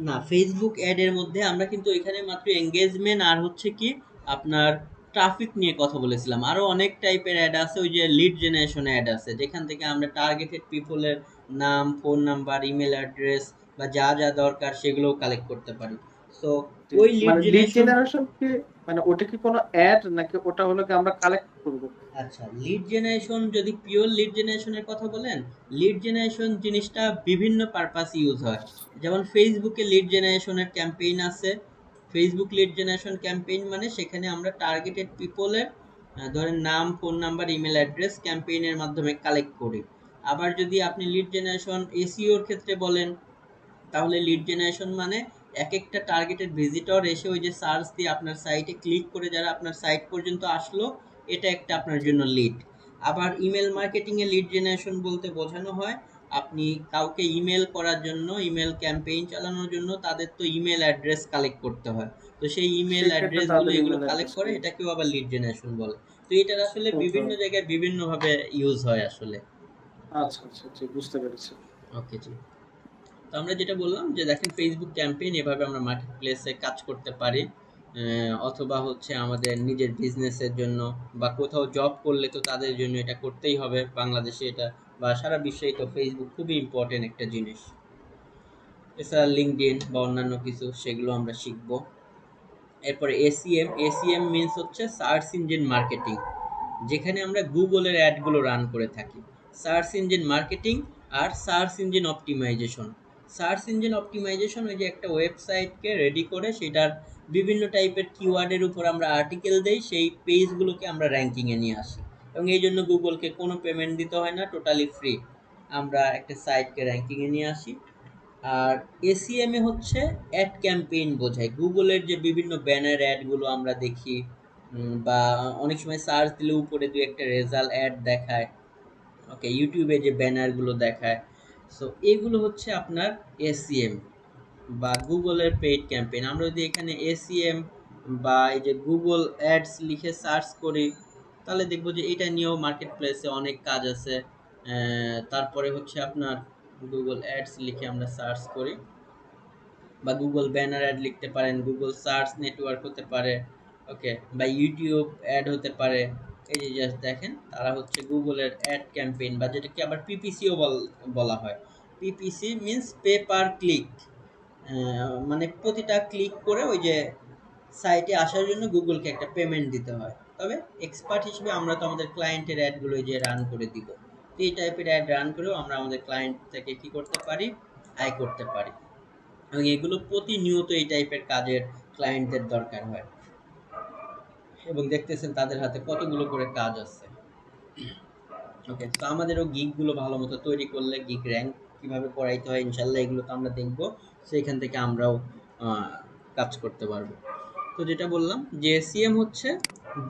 না, ফেসবুক অ্যাড এর মধ্যে আমরা কিন্তু এখানে মাত্র এঙ্গেজমেন্ট আর হচ্ছে কি আপনার ট্রাফিক নিয়ে কথা বলেছিলাম, আরো অনেক টাইপের অ্যাড আছে, ওই যে লিড জেনারেশন অ্যাড আছে, যেখান থেকে আমরা টার্গেটেড পিপলের নাম, ফোন নাম্বার, ইমেল অ্যাড্রেস বা যা যা দরকার সেগুলোও কালেক্ট করতে পারি। সো ওই লিড মানে লিড জেনারেশন, জেনারেশন কি, মানে ওটা কি কোনো অ্যাড নাকি ওটা হলো কি আমরা কালেক্ট করব? আচ্ছা লিড জেনারেশন যদি পিওর লিড জেনারেশনের কথা বলেন, লিড জেনারেশন জিনিসটা বিভিন্ন পারপাস ইউজ হয়। যেমন ফেসবুকে লিড জেনারেশনের ক্যাম্পেইন আছে, ফেসবুক লিড জেনারেশন ক্যাম্পেইন মানে সেখানে আমরা টার্গেটেড পিপলের ধরেন নাম, ফোন নাম্বার, ইমেল অ্যাড্রেস ক্যাম্পেইনের মাধ্যমে কালেক্ট করি। আবার যদি আপনি লিড জেনারেশন এসইওর ক্ষেত্রে বলেন, তাহলে লিড জেনারেশন মানে এক একটা টার্গেটেড ভিজিটর এসে ওই যে সার্চ দিয়ে আপনার সাইটে ক্লিক করে যারা আপনার সাইট পর্যন্ত আসলো, এটা একটা আপনার জন্য লিড। আবার ইমেল মার্কেটিংয়ে লিড জেনারেশন বলতে বোঝানো হয় আপনি কাউকে ইমেল করার জন্য, ইমেল ক্যাম্পেইন চালানোর জন্য তাদের তো ইমেল অ্যাড্রেস কালেক্ট করতে হয়, তো সেই ইমেল সেক্ষেত্রে অ্যাড্রেসগুলো তাদের এগুলো ইমেল কালেক্ট অ্যাড্রেস করে, কি? এটাকেও আবার লিড জেনারেশন বলে। তো এটার আসলে ওকে, বিভিন্ন জায়গায় বিভিন্নভাবে ইউজ হয় আসলে। আচ্ছা আচ্ছা, জি বুঝতে পেরেছি। ওকে জি। তো আমরা যেটা বললাম যে দেখেন ফেসবুক ক্যাম্পেইন এভাবে আমরা মার্কেট প্লেসে কাজ করতে পারি, অথবা হচ্ছে আমাদের নিজের বিজনেসের জন্য বা কোথাও জব করলে তো তাদের জন্য এটা করতেই হবে, বাংলাদেশে এটা বা সারা বিশ্বেই তো ফেসবুক খুবই ইম্পর্টেন্ট একটা জিনিস। এছাড়া লিঙ্কডইন বা অন্যান্য কিছু সেগুলো আমরা শিখবো। এরপরে এসিএম, এসিএম মিনস হচ্ছে সার্চ ইঞ্জিন মার্কেটিং, যেখানে আমরা গুগলের অ্যাডগুলো রান করে থাকি। সার্চ ইঞ্জিন মার্কেটিং আর search engine optimisation. Search engine optimisation ওই যে একটা ওয়েবসাইটকে রেডি করে সেটার বিভিন্ন টাইপের কিওয়ার্ডের উপর আমরা আর্টিকেল দেই, সেই পেজগুলোকে আমরা র্যাঙ্কিংয়ে নিয়ে আসি, এবং এই জন্য গুগলকে কোনো পেমেন্ট দিতে হয় না, টোটালি ফ্রি আমরা একটা সাইটকে র্যাঙ্কিংয়ে নিয়ে আসি। আর এসিএমএ হচ্ছে অ্যাড ক্যাম্পেইন বোঝায়, গুগলের যে বিভিন্ন ব্যানার অ্যাডগুলো আমরা দেখি, বা অনেক সময় সার্চ দিলে উপরে দু একটা রেজাল্ট অ্যাড দেখায়, ওকে, ইউটিউবে যে ব্যানারগুলো দেখায়, সো এগুলো হচ্ছে আপনার এসিএম বা গুগলের পেইড ক্যাম্পেইন। আমরা যদি এখানে এসিএম বা এই যে গুগল অ্যাডস লিখে সার্চ করি, তাহলে দেখবো যে এটা নিয়েও মার্কেট প্লেসে অনেক কাজ আছে। তারপরে হচ্ছে আপনার গুগল অ্যাডস লিখে আমরা সার্চ করি, বা গুগল ব্যানার অ্যাড লিখতে পারেন, গুগল সার্চ নেটওয়ার্ক হতে পারে, ওকে, বা ইউটিউব অ্যাড হতে পারে। এই যে জাস্ট দেখেন তারা হচ্ছে গুগলের অ্যাড ক্যাম্পেইন, বা যেটাকে আবার পিপিসিও বলা হয়। PPC means pay per click, মানে প্রতিটা ক্লিক করে ওই যে সাইটে আসার জন্য গুগলকে একটা পেমেন্ট দিতে হয়। তবে এক্সপার্ট হিসেবে আমরা তো আমাদের ক্লায়েন্টের অ্যাডগুলো যে রান করে দিব, তো এই টাইপের অ্যাড রান করেও আমরা আমাদের ক্লায়েন্ট থেকে কি করতে পারি, আয় করতে পারি, এবং এগুলো প্রতিনিয়ত এই টাইপের কাজের ক্লায়েন্টদের দরকার হয়, এবং দেখতেছেন তাদের হাতে কতগুলো করে কাজ আছে। ওকে, তো আমাদেরও গিগগুলো ভালো মতো তৈরি করলে গিগ র্যাঙ্ক কীভাবে করাইতে হয় ইনশাল্লাহ এগুলো তো আমরা দেখবো, সেইখান থেকে আমরাও কাজ করতে পারবো। তো যেটা বললাম যে সিএম হচ্ছে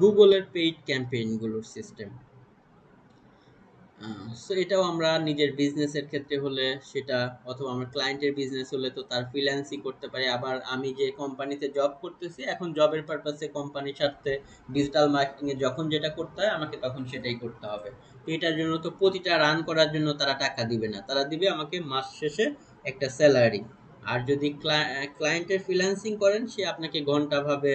গুগলের পেইড ক্যাম্পেইনগুলোর সিস্টেম। সো এটাও আমরা নিজের বিজনেসের ক্ষেত্রে হলে সেটা, অথবা আমার ক্লায়েন্টের বিজনেস হলে তো তার ফ্রিল্যান্সিং করতে পারি। আবার আমি যে কোম্পানিতে জব করতেছি এখন জবের পারপাসে কোম্পানির সাথে ডিজিটাল মার্কেটিংয়ে যখন যেটা করতে হয় আমাকে তখন সেটাই করতে হবে। তো এটার জন্য তো প্রতিটা রান করার জন্য তারা টাকা দিবে না, তারা দিবে আমাকে মাস শেষে একটা স্যালারি। আর যদি ক্লায়েন্টের ফ্রিল্যান্সিং করেন সে আপনাকে ঘন্টাভাবে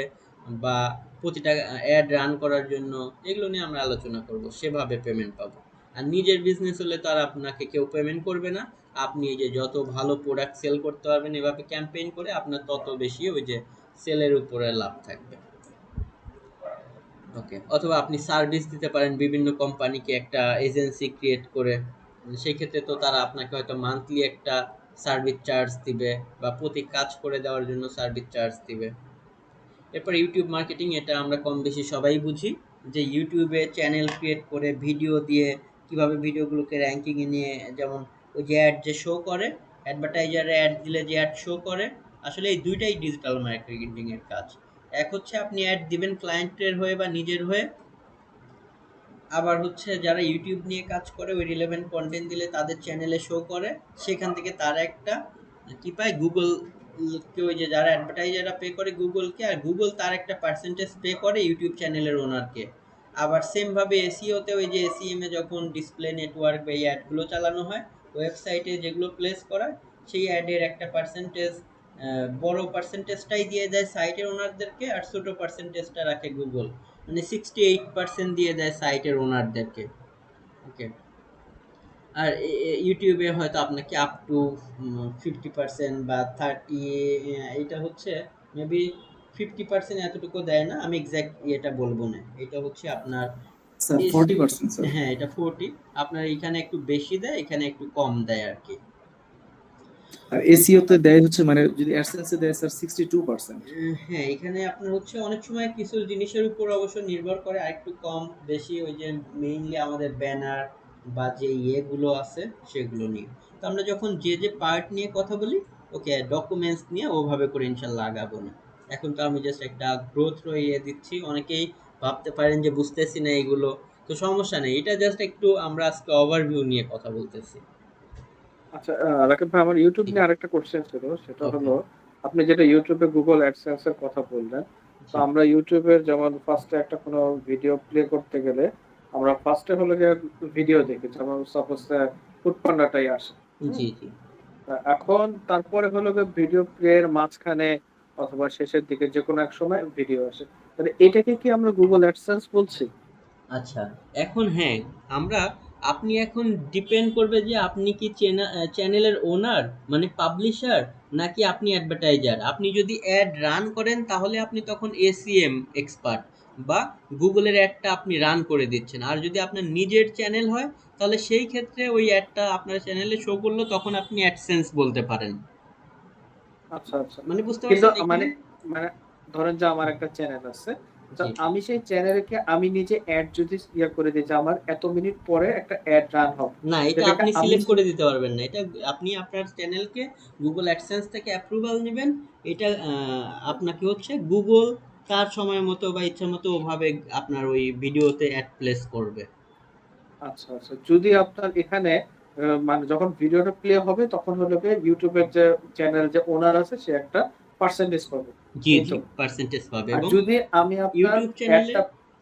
বা প্রতিটা অ্যাড রান করার জন্য, এগুলো নিয়ে আমরা আলোচনা করব, সেভাবে পেমেন্ট পাবো। আর নিজের বিজনেস হলে তো আর আপনাকে কেউ পেমেন্ট করবে না, আপনি এই যে যত ভালো প্রোডাক্ট সেল করতে পারবেন এভাবে ক্যাম্পেইন করে আপনার তত বেশি ওই যে সেলের উপরে লাভ থাকবে। ওকে, অথবা আপনি সার্ভিস দিতে পারেন বিভিন্ন কোম্পানিকে, একটা এজেন্সি ক্রিয়েট করে, সেই ক্ষেত্রে তো তারা আপনাকে হয়তো মান্থলি একটা সার্ভিস চার্জ দিবে বা প্রতি কাজ করে দেওয়ার জন্য সার্ভিস চার্জ দিবে। এরপর ইউটিউব মার্কেটিং, এটা আমরা কম বেশি সবাই বুঝি, যে ইউটিউবে চ্যানেল ক্রিয়েট করে ভিডিও দিয়ে কিভাবে ভিডিওগুলোকে র্যাঙ্কিংয়ে নিয়ে, যেমন ওই যে অ্যাড যে শো করে, অ্যাডভার্টাইজারে অ্যাড দিলে যে অ্যাড শো করে, আসলে এই দুইটাই ডিজিটাল মার্কেটিংয়ের কাজ। এক হচ্ছে আপনি অ্যাড দিবেন ক্লায়েন্টের হয়ে বা নিজের হয়ে, আবার হচ্ছে যারা ইউটিউব নিয়ে কাজ করে ওই রিলেভেন্ট কন্টেন্ট দিলে তাদের চ্যানেলে শো করে, সেখান থেকে তারা একটা কি পায়, গুগলকে, ওই যে যারা অ্যাডভার্টাইজাররা পে করে গুগলকে, আর গুগল তার একটা পার্সেন্টেজ পে করে ইউটিউব চ্যানেলের ওনারকে। আবার সেমভাবে এসিওতে ওই যে এসিএমে যখন ডিসপ্লে নেটওয়ার্ক বা এই অ্যাডগুলো চালানো হয় ওয়েবসাইটে যেগুলো প্লেস করা, সেই অ্যাডের একটা পার্সেন্টেজ, বড় পার্সেন্টেজটাই দিয়ে দেয় সাইটের ওনারদেরকে, আর ছোটো পার্সেন্টেজটা রাখে গুগল, মানে 68% দিয়ে দেয় সাইটের ওনারদেরকে। ওকে, আর ইউটিউবে হয়তো আপনাকে আপ টু 50% বা 30, এটা হচ্ছে মেবি 50% এতটুকু দেয় না, আমি এক্স্যাক্ট এটা বলবো না, এটা হচ্ছে আপনার স্যার 40% স্যার। হ্যাঁ এটা 40, আপনার এখানে একটু বেশি দেয় এখানে একটু কম দেয় আর কি। আর এসইও তে দেয় হচ্ছে মানে যদি অ্যাডসেন্সে দেয় স্যার 62%। হ্যাঁ এখানে আপনার হচ্ছে অনেক সময় কিছু জিনিসের উপর অবশ্য নির্ভর করে, আর একটু কম বেশি ওই যে মেইনলি আমাদের ব্যানার বা যে ইয়েগুলো আছে সেগুলো নিয়ে। তো আমরা যখন যে পার্ট নিয়ে কথা বলি ওকে ডকুমেন্টস নিয়ে ওভাবে করে ইনশাল্লাহ আগাবো না। এখন তো আমি জাস্ট একটা গ্রোথ রইয়ে দিচ্ছি। অনেকেই ভাবতে পারেন যে বুঝতেছি না এগুলো, তো সমস্যা নেই, এটা জাস্ট একটু আমরা আজকে ওভারভিউ নিয়ে কথা বলতেছি। আচ্ছা, রাকিব ভাই, আমার ইউটিউব জি নিয়ে আরেকটা কোশ্চেন ছিল, সেটা ওকে হলো আপনি যেটা ইউটিউবে গুগল অ্যাডসেন্স এর কথা বললেন, তো জি আমরা ইউটিউবের যেমন ফার্স্টে একটা কোনো ভিডিও প্লে করতে গেলে আমরা ফার্স্টে হলো গিয়ে ভিডিও দেখি, যেমন সাপোজ ফুড পান্ডাটাই আসে। হুম। জি জি এখন তারপরে হলো গিয়ে ভিডিও প্লে এর মাঝখানে অথবা শেষের দিকে যে কোনো এক সময় ভিডিও আসে, তাহলে এটাকে কি আমরা গুগল অ্যাডসেন্স বলছি? আচ্ছা, এখন হ্যাঁ, আমরা আপনি এখন ডিপেন্ড করবে যে আপনি কি চ্যানেলের ওনার মানে পাবলিশার, নাকি আপনি অ্যাডভার্টাইজার। আপনি যদি অ্যাড রান করেন তাহলে আপনি তখন এসিএম এক্সপার্ট বা গুগলের অ্যাডটা আপনি রান করে দিচ্ছেন। আর যদি আপনার নিজের চ্যানেল হয় তাহলে সেই ক্ষেত্রে ওই অ্যাডটা আপনার চ্যানেলে শো করলো, তখন আপনি অ্যাডসেন্স বলতে পারেন। আচ্ছা, আচ্ছা। মানে বুঝতে কিন্তু পারছেন এখানে? মানে মানে ধরেন যে আমার একটা চ্যানেল আছে। তো জি আমি সেই চ্যানেলকে আমি নিজে এড যদি করে দিই যে আমার এত মিনিট পরে একটা এড রান হবে। না, এটা যেটাকে আপনি আমি সিলেক্ট করে দিতে পারবেন না। এটা আপনি আপনার চ্যানেলকে গুগল অ্যাডসেন্স থেকে অ্যাপ্রুভাল নেবেন। এটা আপনাকে হচ্ছে গুগল তার সময় মতো বা ইচ্ছা মতো ওভাবে আপনার ওই ভিডিওতে অ্যাড প্লেস করবে। আচ্ছা, আচ্ছা। যদি আপনার এখানে মানে যখন ভিডিওটা প্লে হবে তখন হলো গিয়ে ইউটিউবের যে চ্যানেল যে ওনার আছে সে একটা পার্সেন্টেজ পাবে। জি এই জি তো? পার্সেন্টেজ পাবে। আর এবং যদি আমি আপনার ইউটিউব চ্যানেলে এডটা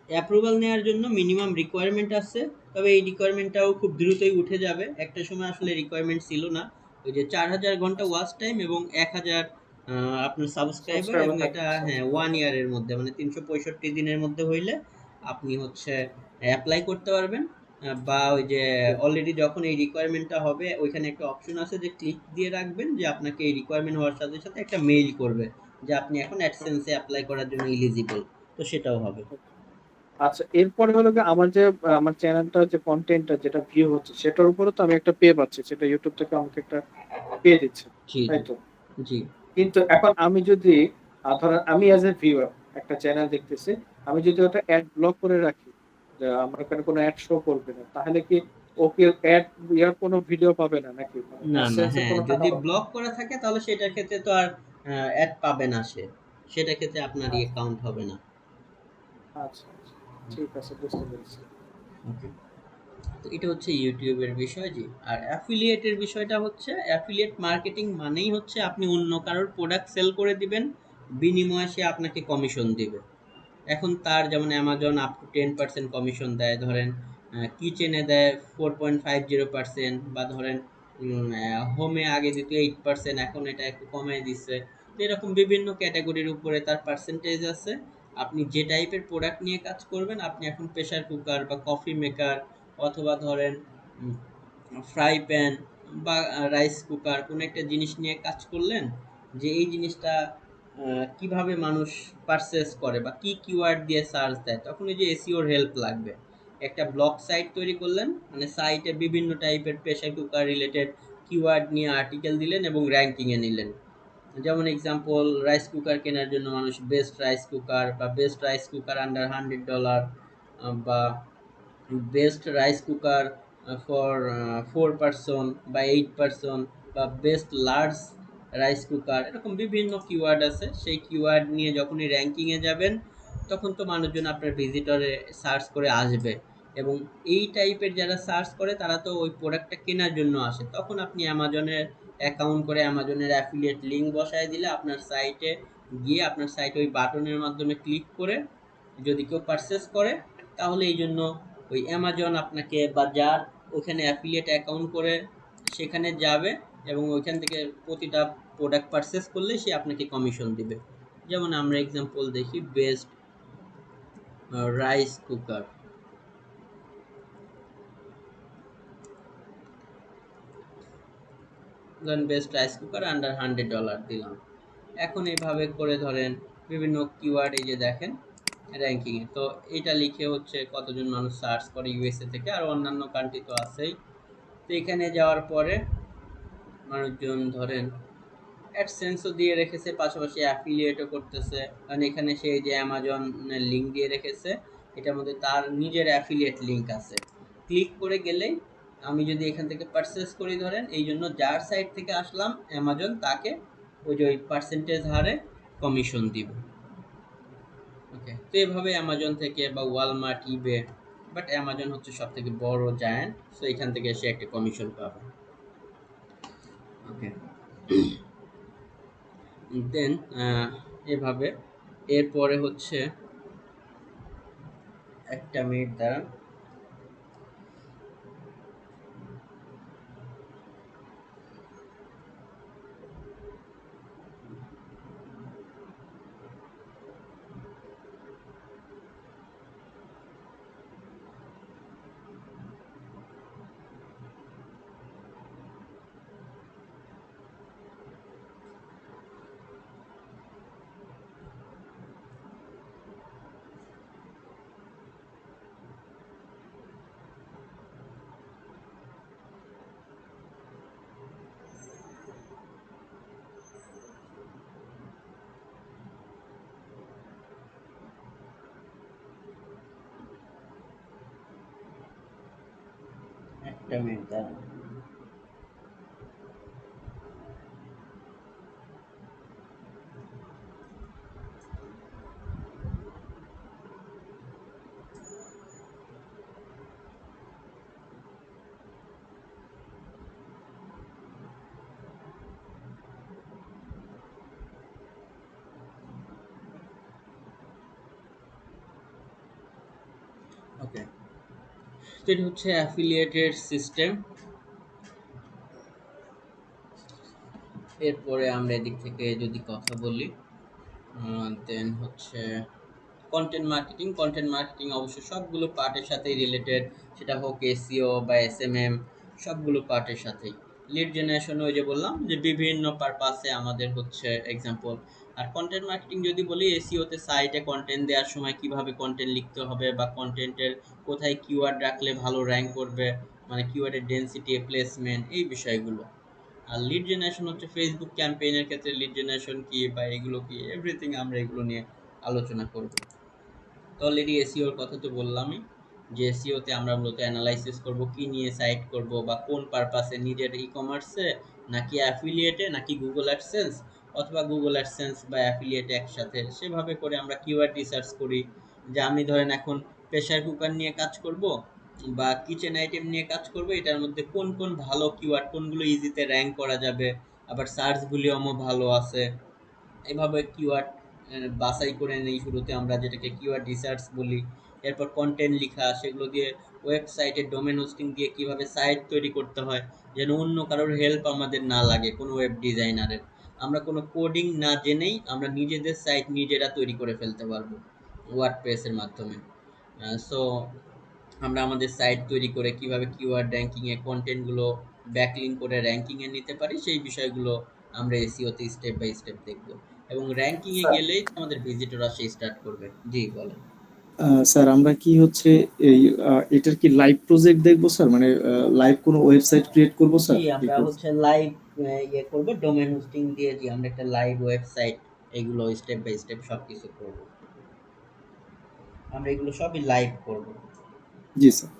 অ্যাপ্রুভাল নেওয়ার জন্য মিনিমাম রিকোয়ারমেন্ট আছে। তবে এই রিকোয়ারমেন্টটাও খুব দ্রুতই উঠে যাবে। একটা সময় আসলে রিকোয়ারমেন্ট ছিল না। ওই যে 4000 ঘন্টা ওয়াচ টাইম এবং 1000 আপনার সাবস্ক্রাইবার, এবং সাবস্ক্রাইবার এটা থাকতে হবে। হ্যাঁ 1 ইয়ারের মধ্যে মানে 365 দিনের মধ্যে হইলে আপনি হচ্ছে অ্যাপ্লাই করতে পারবেন। বা ওই যে অলরেডি যখন এই রিকোয়ারমেন্টটা হবে ওইখানে একটা অপশন আছে যে ক্লিক দিয়ে রাখবেন যে আপনাকে এই রিকোয়ারমেন্ট হওয়ার সাথে সাথে একটা মেইল করবে যে আপনি এখন অ্যাডসেন্সে অ্যাপ্লাই করার জন্য এলিজিবল। তো সেটাও হবে। আচ্ছা, এরপরে হলো গিয়ে আমার যে আমার চ্যানেলটা যে কন্টেন্টটা যেটা ভিউ হচ্ছে সেটার উপরে তো আমি একটা পে পাচ্ছি, সেটা ইউটিউব থেকে আমাকে একটা পে দিচ্ছে, জি তাই জি তো? জি কিন্তু এখন আমি যদি ধরেন আমি অ্যাজ এ ভিউয়ার একটা চ্যানেল দেখতেছি, আমি যদি ওটা অ্যাড ব্লক করে রাখি যে আমার এখানে কোনো অ্যাড শো করবে না, তাহলে কি ওকে অ্যাড ইয়ার কোনো ভিডিও পাবে না নাকি না না, অ্যাডসেন্স এর হ্যাঁ কোনো টাকা যদি পাবে ব্লক করা থাকে তাহলে সেটার ক্ষেত্রে তো আর অ্যাড পাবে না সে, সেটার ক্ষেত্রে আপনার না? আচ্ছা, কাউন্ট হবে না। আচ্ছা, আচ্ছা। ঠিক আছে, বুঝতে পেরেছি। ওকে, তো এটা হচ্ছে ইউটিউবের বিষয়। জি, আর অ্যাফিলিয়েটের বিষয়টা হচ্ছে অ্যাফিলিয়েট মার্কেটিং মানেই হচ্ছে আপনি অন্য কারোর প্রোডাক্ট সেল করে দিবেন, বিনিময়ে সে আপনাকে কমিশন দিবে। এখন তার যেমন অ্যামাজন আপ টু 10% কমিশন দেয়, ধরেন কিচেনে দেয় 4.50%, বা ধরেন হোমে আগে দিত 8%, এখন এটা একটু কমিয়ে দিচ্ছে। তো এরকম বিভিন্ন ক্যাটাগরির উপরে তার পার্সেন্টেজ আছে। আপনি যে টাইপের প্রোডাক্ট নিয়ে কাজ করবেন, আপনি এখন প্রেসার কুকার বা কফি মেকার অথবা ধরেন ফ্রাই প্যান বা রাইস কুকার, কোনো একটা জিনিস নিয়ে কাজ করলেন, যে এই জিনিসটা কিভাবে মানুষ পারচেস করে বা কি কিওয়ার্ড দিয়ে সার্চ দেয়, তখন ওই যে এসইওর হেল্প লাগবে। একটা ব্লগ সাইট তৈরি করলেন, মানে সাইটে বিভিন্ন টাইপের প্রেসার কুকার রিলেটেড কিওয়ার্ড নিয়ে আর্টিকেল দিলেন এবং র্যাঙ্কিংয়ে নিলেন। যেমন এক্সাম্পল, রাইস কুকার কেনার জন্য মানুষ বেস্ট রাইস কুকার বা বেস্ট রাইস কুকার আন্ডার $100, বা best rice cooker for 4 person বা 8 পারসন, বা বেস্ট লার্জ রাইস কুকার, এরকম বিভিন্ন কিওয়ার্ড আছে। সেই কিওয়ার্ড নিয়ে যখনই র্যাঙ্কিংয়ে যাবেন তখন তো মানুষজন আপনার ভিজিটরে সার্চ করে আসবে, এবং এই টাইপের যারা সার্চ করে তারা তো ওই প্রোডাক্টটা কেনার জন্য আসে। তখন আপনি অ্যামাজনের অ্যাকাউন্ট করে অ্যামাজনের অ্যাফিলিয়েট লিঙ্ক বসায় দিলে আপনার সাইটে গিয়ে আপনার সাইটে ওই বাটনের মাধ্যমে ক্লিক করে যদি কেউ পারচেস করে, তাহলে এই জন্য ওই অ্যামাজন আপনাকে বা যার ওখানে অ্যাফিলিয়েট অ্যাকাউন্ট করে সেখানে যাবে, এবং ওইখান থেকে প্রতিটা প্রোডাক্ট পারচেস করলে সে আপনাকে কমিশন দিবে। যেমন আমরা এক্সাম্পল দেখি, বেস্ট রাইস কুকার, ধরেন বেস্ট রাইস কুকার আন্ডার $100 দিলাম। এখন এইভাবে করে ধরেন বিভিন্ন কিওয়ার্ড, এই যে দেখেন র্যাঙ্কিংয়ে, তো এটা লিখে হচ্ছে কতজন মানুষ সার্চ করে ইউএসএ থেকে, আর অন্যান্য কান্ট্রি তো আছেই। তো এখানে যাওয়ার পরে মানুষজন ধরেন অ্যাডসেন্সও দিয়ে রেখেছে, পাশাপাশি অ্যাফিলিয়েটও করতেছে, কারণ এখানে সে যে অ্যামাজনের লিঙ্ক দিয়ে রেখেছে, এটার মধ্যে তার নিজের অ্যাফিলিয়েট লিঙ্ক আছে। ক্লিক করে গেলেই আমি যদি এখান থেকে পারচেস করি, ধরেন এই জন্য যার সাইট থেকে আসলাম অ্যামাজন, তাকে ওই যে ওই পার্সেন্টেজ হারে কমিশন দিব। ওকে, তো এভাবে অ্যামাজন থেকে বা ওয়ালমার্ট, ইবে, বাট অ্যামাজন হচ্ছে সব থেকে বড় জায়ান্ট, সো এখান থেকে সে একটা কমিশন পাবে। ওকে, দেন এভাবে এরপরে হচ্ছে একটা মিনিট দাঁড়ান। একটা মিনিট দাঁড়ান। ওকে, তো এটা হচ্ছে অ্যাফিলিয়েটেড সিস্টেম। এরপরে আমরা এদিক থেকে যদি কথা বলি, দেন হচ্ছে কন্টেন্ট মার্কেটিং অবশ্য সবগুলো পার্টের সাথেই রিলেটেড, সেটা হোক এসইও বা এসএমএম, সবগুলো পার্টের সাথেই। লিড জেনারেশন ওই যে বললাম যে বিভিন্ন পারপাসে আমাদের হচ্ছে এক্সাম্পল। আর কন্টেন্ট মার্কেটিং যদি বলি, এসইওতে সাইটে কন্টেন্ট দেওয়ার সময় কিভাবে কন্টেন্ট লিখতে হবে বা কন্টেন্টের কোথায় কিওয়ার্ড রাখলে ভালো র্যাঙ্ক করবে, মানে কিওয়ার্ডের ডেনসিটি, প্লেসমেন্ট, এই বিষয়গুলো। আর লিড জেনারেশন হচ্ছে ফেসবুক ক্যাম্পেইনের ক্ষেত্রে লিড জেনারেশন কি বা এগুলো কি, এভরিথিং আমরা এগুলো নিয়ে আলোচনা করব। তো অলরেডি এসইওর কথা তো বললামই, যে এসইওতে আমরা মূলত অ্যানালাইসিস করব কি নিয়ে সাইট করব বা কোন পারপাসে, নিজের ই কমার্সে নাকি অ্যাফিলিয়েটে নাকি গুগল অ্যাডসেন্স, অথবা গুগল অ্যাডসেন্স বা অ্যাফিলিয়েটে একসাথে, সেভাবে করে আমরা কিওয়ার্ড রিসার্চ করি। যে আমি ধরেন এখন প্রেসার কুকার নিয়ে কাজ করব বা কিচেন আইটেম নিয়ে কাজ করব, এটার মধ্যে কোন কোন ভালো কিওয়ার্ড, কোনগুলো ইজিতে র্যাঙ্ক করা যাবে, আবার সার্চ ভলিউমও ভালো আছে, এভাবে কিওয়ার্ড বাছাই করে নেই শুরুতে আমরা, যেটাকে কিওয়ার্ড রিসার্চ বলি। এরপর কন্টেন্ট লেখা, সেগুলো দিয়ে ওয়েবসাইটের ডোমেন হোস্টিং দিয়ে কিভাবে সাইট তৈরি করতে হয়, যেন অন্য কারোর হেল্প আমাদের না লাগে, কোনো ওয়েব ডিজাইনারের। আমরা কোনো কোডিং না জেনেই আমরা নিজেদের সাইট নিজেরা তৈরি করে ফেলতে পারবো ওয়ার্ডপ্রেসের মাধ্যমে। সো আমরা আমাদের সাইট তৈরি করে কিভাবে কিওয়ার্ড র্যাঙ্কিংয়ে কন্টেন্টগুলো ব্যাকলিঙ্ক করে র্যাঙ্কিংয়ে নিতে পারি, সেই বিষয়গুলো আমরা এসইওতে স্টেপ বাই স্টেপ দেখব। এবং র্যাঙ্কিংয়ে স্যার গেলেই আমাদের ভিজিটর আসে স্টার্ট করবে। জি বলেন। স্যার আমরা কি হচ্ছে এই এটার কি লাইভ প্রজেক্ট দেখবো স্যার, মানে লাইভ কোনো ওয়েবসাইট ক্রিয়েট করবো জি, স্যার? আমরা হচ্ছে লাইভ ইয়ে করব ডোমেন হোস্টিং দিয়ে। জি, আমরা একটা লাইভ ওয়েবসাইট, এগুলো স্টেপ বাই স্টেপ সব কিছু করব। আমরা এগুলো সবই লাইভ করব। জি স্যার।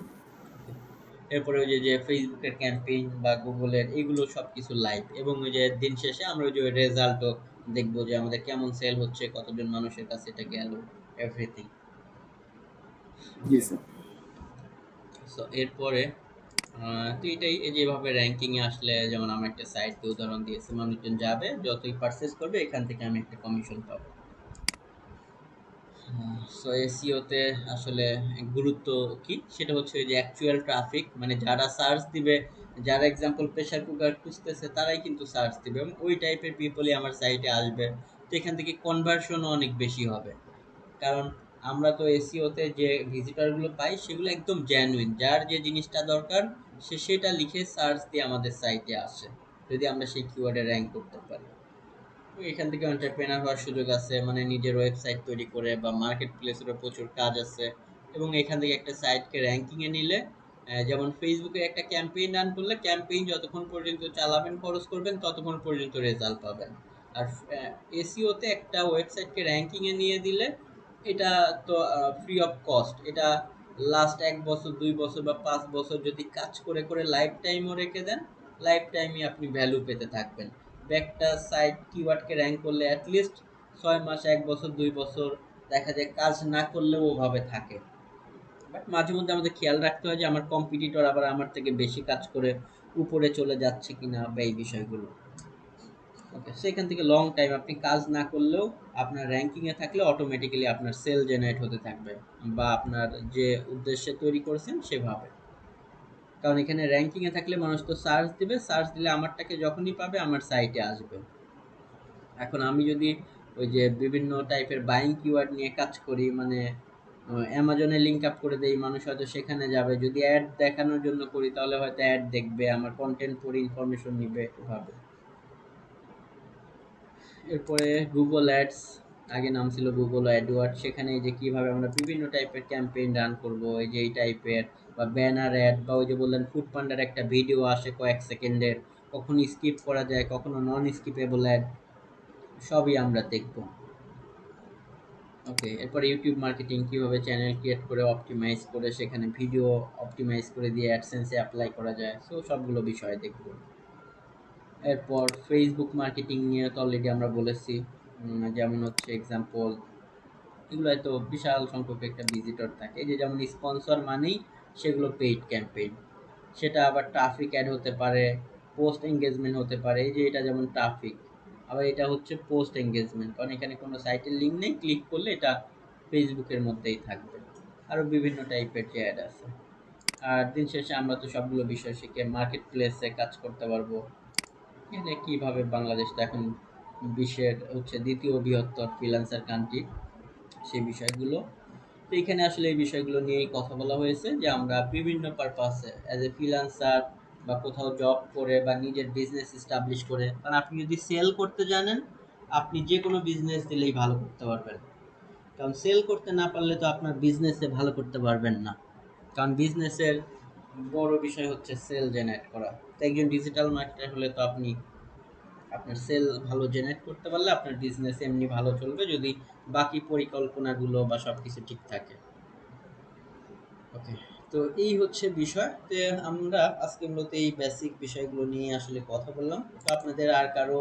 এরপরে ওই যে ফেসবুকের ক্যাম্পেইন বা গুগলের, এগুলো সব কিছু লাইভ। এবং ওই যে দিন শেষে আমরা ওই যে রেজাল্টও দেখবো, যে আমাদের কেমন সেল হচ্ছে, কতজন মানুষের কাছে এটা গেল, এভরিথিং। জি ওকে, স্যার। সো এরপরে তো এটাই, এই যেভাবে র্যাঙ্কিংয়ে আসলে, যেমন আমার একটা সাইটকে উদাহরণ দিয়েছে, মানুষজন যাবে, যতই পারচেস করবে এখান থেকে আমি একটা কমিশন পাবো। সো এসইওতে আসলে গুরুত্ব কি, সেটা হচ্ছে ওই যে অ্যাকচুয়াল ট্রাফিক, মানে যারা সার্চ দিবে, যারা এক্সাম্পল প্রেসার কুকার খুঁজতেছে তারাই কিন্তু সার্চ দিবে, এবং ওই টাইপের পিপলই আমার সাইটে আসবে। তো এখান থেকে কনভার্সনও অনেক বেশি হবে, কারণ আমরা তো এসইওতে যে ভিজিটরগুলো পাই সেগুলো একদম জেনুইন, যার যে জিনিসটা দরকার সে সেটা লিখে সার্চ দিয়ে আমাদের সাইটে আসে, যদি আমরা সেই কিওয়ার্ডে র্যাঙ্ক করতে পারি। এখান থেকে এন্টারপ্রেনার হওয়ার সুযোগ আছে, মানে নিজের ওয়েবসাইট তৈরি করে, বা মার্কেট প্লেসেরও প্রচুর কাজ আছে। এবং এখান থেকে একটা সাইটকে র্যাঙ্কিংয়ে নিলে, যেমন ফেসবুকে একটা ক্যাম্পেইন রান করলে, ক্যাম্পেইন যতক্ষণ পর্যন্ত চালাবেন, খরচ করবেন, ততক্ষণ পর্যন্ত রেজাল্ট পাবেন। আর এসইওতে একটা ওয়েবসাইটকে র্যাঙ্কিংয়ে নিয়ে দিলে, এটা তো ফ্রি অফ কস্ট, এটা লাস্ট 1 বছর 2 বছর বা 5 বছর যদি কাজ করে করে লাইফ টাইমও রেখে দেন, লাইফ টাইমই আপনি ভ্যালু পেতে থাকবেন। একটা সাইট কিওয়ার্ডকে র্যাঙ্ক করলে অ্যাটলিস্ট 6 মাস, 1 বছর, 2 বছর দেখা যায় কাজ না করলেও ওভাবে থাকে। বাট মাঝে মধ্যে আমাদের খেয়াল রাখতে হয় যে আমার কম্পিটিটর আবার আমার থেকে বেশি কাজ করে উপরে চলে যাচ্ছে কিনা বা এই বিষয়গুলো। ওকে, সেখান থেকে লং টাইম আপনি কাজ না করলেও আপনার র্যাঙ্কিংয়ে থাকলে অটোমেটিক্যালি আপনার সেল জেনারেট হতে থাকবে, বা আপনার যে উদ্দেশ্যে তৈরি করেছেন সেভাবে। কারণ এখানে র্যাঙ্কিংয়ে থাকলে মানুষ তো সার্চ দিবে, সার্চ দিলে আমারটাকে যখনই পাবে আমার সাইটে আসবে। এখন আমি যদি ওই যে বিভিন্ন টাইপের বাইং কিওয়ার্ড নিয়ে কাজ করি, মানে অ্যামাজনে লিঙ্ক আপ করে দেই, মানুষ হয়তো সেখানে যাবে। যদি অ্যাড দেখানোর জন্য করি তাহলে হয়তো অ্যাড দেখবে, আমার কন্টেন্ট পড়ে ইনফরমেশন নিবে এভাবে। এরপরে গুগল অ্যাডস, আগে নাম ছিল গুগল অ্যাডওয়ার্ড, সেখানে এই যে কিভাবে আমরা বিভিন্ন টাইপের ক্যাম্পেইন রান করব, এই যে এই টাইপের, বা ব্যানার অ্যাড, বা ওই যে বললেন ফুড পান্ডার একটা ভিডিও আসে কয়েক সেকেন্ডের, কখনো স্কিপ করা যায়, কখনো নন স্কিপেবল অ্যাড, সবই আমরা দেখব। ওকে, এরপর ইউটিউব মার্কেটিং, কিভাবে চ্যানেল ক্রিয়েট করে অপটিমাইজ করে সেখানে ভিডিও অপটিমাইজ করে দিয়ে অ্যাডসেন্সে অ্যাপ্লাই করা যায়, সো সবগুলো বিষয় দেখব। এরপর ফেসবুক মার্কেটিং নিয়ে তো অলরেডি আমরা বলেছি, যেমন হচ্ছে এক্সাম্পল, এগুলো তো বিশাল সংখ্যক একটা ভিজিটর থাকে, এই যে যেমন স্পন্সর মানেই সেগুলো পেইড ক্যাম্পেইন, সেটা আবার ট্রাফিক অ্যাড হতে পারে, পোস্ট এঙ্গেজমেন্ট হতে পারে। এই যে এটা যেমন ট্রাফিক, আবার এটা হচ্ছে পোস্ট এঙ্গেজমেন্ট, কারণ এখানে কোনো সাইটের লিঙ্ক নেই, ক্লিক করলে এটা ফেসবুকের মধ্যেই থাকবে। আরও বিভিন্ন টাইপের যে অ্যাড আছে। আর দিন শেষে আমরা তো সবগুলো বিষয় শিখে মার্কেট প্লেসে কাজ করতে পারবো। এখানে কিভাবে বাংলাদেশটা এখন বিশ্বের হচ্ছে দ্বিতীয় বৃহত্তর ফ্রিল্যান্সার কান্ট্রি, সেই বিষয়গুলো। তো এখানে আসলে এই বিষয়গুলো নিয়েই কথা বলা হয়েছে, যে আমরা বিভিন্ন পারপাসে অ্যাজ এ ফ্রিল্যান্সার বা কোথাও জব করে বা নিজের বিজনেস এস্টাবলিশ করে, কারণ আপনি যদি সেল করতে জানেন আপনি যে কোনো বিজনেস দিলেই ভালো করতে পারবেন। কারণ সেল করতে না পারলে তো আপনার বিজনেসে ভালো করতে পারবেন না। কারণ বিজনেসের বড় বিষয় হচ্ছে সেল জেনারেট করা। তো একজন ডিজিটাল মার্কেটার হলে তো আপনি আপনার সেল ভালো জেনারেট করতে পারলে আপনার বিজনেস এমনি ভালো চলবে, যদি বাকি পরিকল্পনাগুলো বা সব কিছু ঠিক থাকে। ওকে, তো এই হচ্ছে বিষয়। তো আমরা আজকে মূলত এই বেসিক বিষয়গুলো নিয়ে আসলে কথা বললাম। তো আপনাদের আর কারো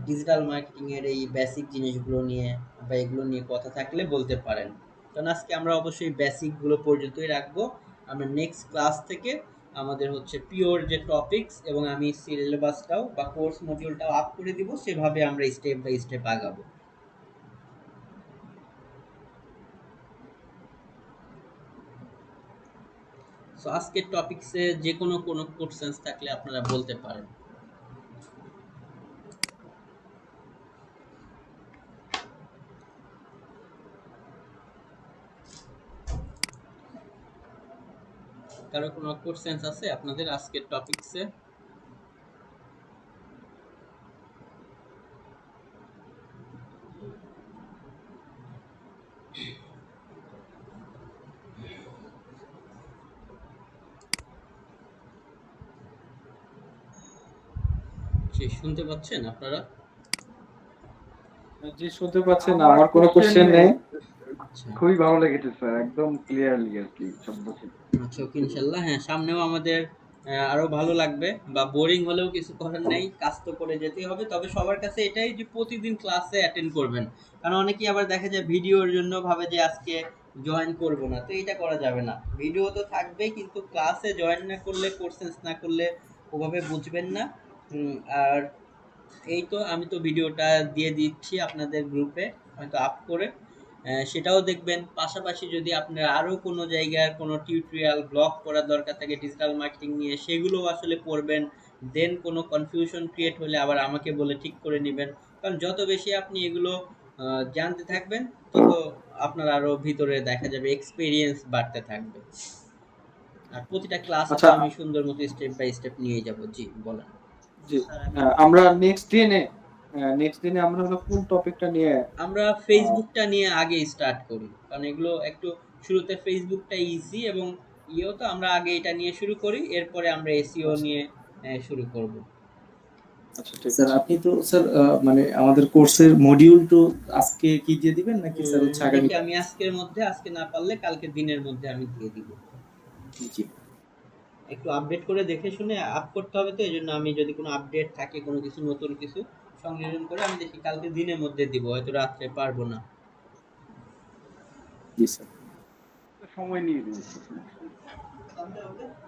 ডিজিটাল মার্কেটিং এর এই বেসিক জিনিসগুলো নিয়ে বা এগুলো নিয়ে কথা থাকলে বলতে পারেন। কারণ আজকে আমরা অবশ্যই বেসিকগুলো পর্যন্তই রাখবো। আমরা নেক্সট ক্লাস থেকে আমাদের হচ্ছে পিওর যে টপিকস, এবং আমি সিলেবাসটাও বা কোর্স মডিউলটাও আপ করে দিব, সেভাবে আমরা স্টেপ বাই স্টেপ আগাবো। সো আজকের টপিকসে যে কোনো কোশ্চেন্স থাকলে আপনারা বলতে পারেন। কারো কোনো কোশ্চেন্স আছে আপনাদের আজকের টপিকসে? শুনতে পাচ্ছেন আপনারা? জি, শুনতে পাচ্ছেন? আমার কোনো কোশ্চেন নেই। আচ্ছা খুবই ভালো লেগেছে স্যার, একদম ক্লিয়ারলি আর কি শব্দ ছিল। আচ্ছা, ওকে, ইনশাল্লাহ। হ্যাঁ, সামনেও আমাদের আরো ভালো লাগবে, বা বোরিং হলেও কিছু করার নেই, কাজ তো করে যেতেই হবে। তবে সবার কাছে এটাই যে প্রতিদিন ক্লাসে অ্যাটেন্ড করবেন। কারণ অনেকেই আবার দেখা যায় ভিডিওর জন্য ভাবে যে আজকে জয়েন করব না, তো এটা করা যাবে না। ভিডিও তো থাকবেই, কিন্তু ক্লাসে জয়েন না করলে, কোর্সেস না করলে ওভাবে বুঝবেন না। আর এই তো আমি তো ভিডিওটা দিয়ে দিচ্ছি আপনাদের গ্রুপে হয়তো আপ করে, সেটাও দেখবেন। পাশাপাশি যদি আপনার আরও কোনো জায়গার কোনো টিউটোরিয়াল ব্লগ করার দরকার থাকে ডিজিটাল মার্কেটিং নিয়ে, সেগুলোও আসলে পড়বেন। দেন কোনো কনফিউশন ক্রিয়েট হলে আবার আমাকে বলে ঠিক করে নেবেন। কারণ যত বেশি আপনি এগুলো জানতে থাকবেন, তত আপনার আরও ভিতরে দেখা যাবে এক্সপিরিয়েন্স বাড়তে থাকবে। আর প্রতিটা ক্লাস তো আচ্ছা, আমি সুন্দর মতো স্টেপ বাই স্টেপ নিয়ে যাব। জি বলেন। জি, আমরা নেক্সট দিনে আমরা হলো কোন টপিকটা নিয়ে আমরা আহ, ফেসবুকটা নিয়ে আগে স্টার্ট করি, কারণ এগুলো একটু শুরুতে ফেসবুকটা ইজি, এবং ইয়েও তো আমরা আগে এটা নিয়ে শুরু করি, এরপরে আমরা এসইও আচ্ছা, নিয়ে শুরু করব। আচ্ছা ঠিক স্যার আছে। আপনি তো স্যার মানে আমাদের কোর্সের মডিউল তো আজকে কি দিয়ে দিবেন নাকি স্যার হচ্ছে আগামী? দেখি আমি আজকের মধ্যে, আজকে না পারলে কালকে দিনের মধ্যে আমি দিয়ে দিব। জি একটু আপডেট করে দেখে শুনে আপ করতে হবে, তো এই জন্য আমি যদি কোনো আপডেট থাকে, কোনো কিছু নতুন কিছু সংযোজন করে আমি দেখি কালকে দিনের মধ্যে দিব, হয়তো রাত্রে পারবো না। জি স্যার। সময় নিয়ে দিন।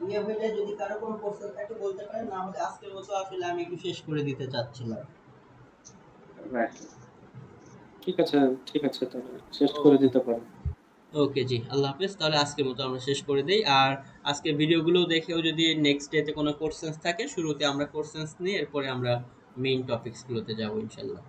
ইয়ে হয়ে যায়, যদি কারো কোনো প্রশ্ন থাকে বলতে পারেন, না হলে আজকের মতো আসলে আমি একটু শেষ করে দিতে চাচ্ছিলাম। রাইট। ঠিক আছে, ঠিক আছে, তাহলে শেষ করে দিতে পারেন। ওকে জি, আল্লাহ হাফেজ। তাহলে আজকের মতো আমরা শেষ করে দেই। আর আজকে ভিডিওগুলো দেখেও যদি নেক্সট ডেতে কোনো কোশ্চেন্স থাকে, শুরুতে আমরা কোশ্চেন্স নিই, এরপরে আমরা মেইন টপিকসগুলোতে যাবো ইনশাল্লাহ।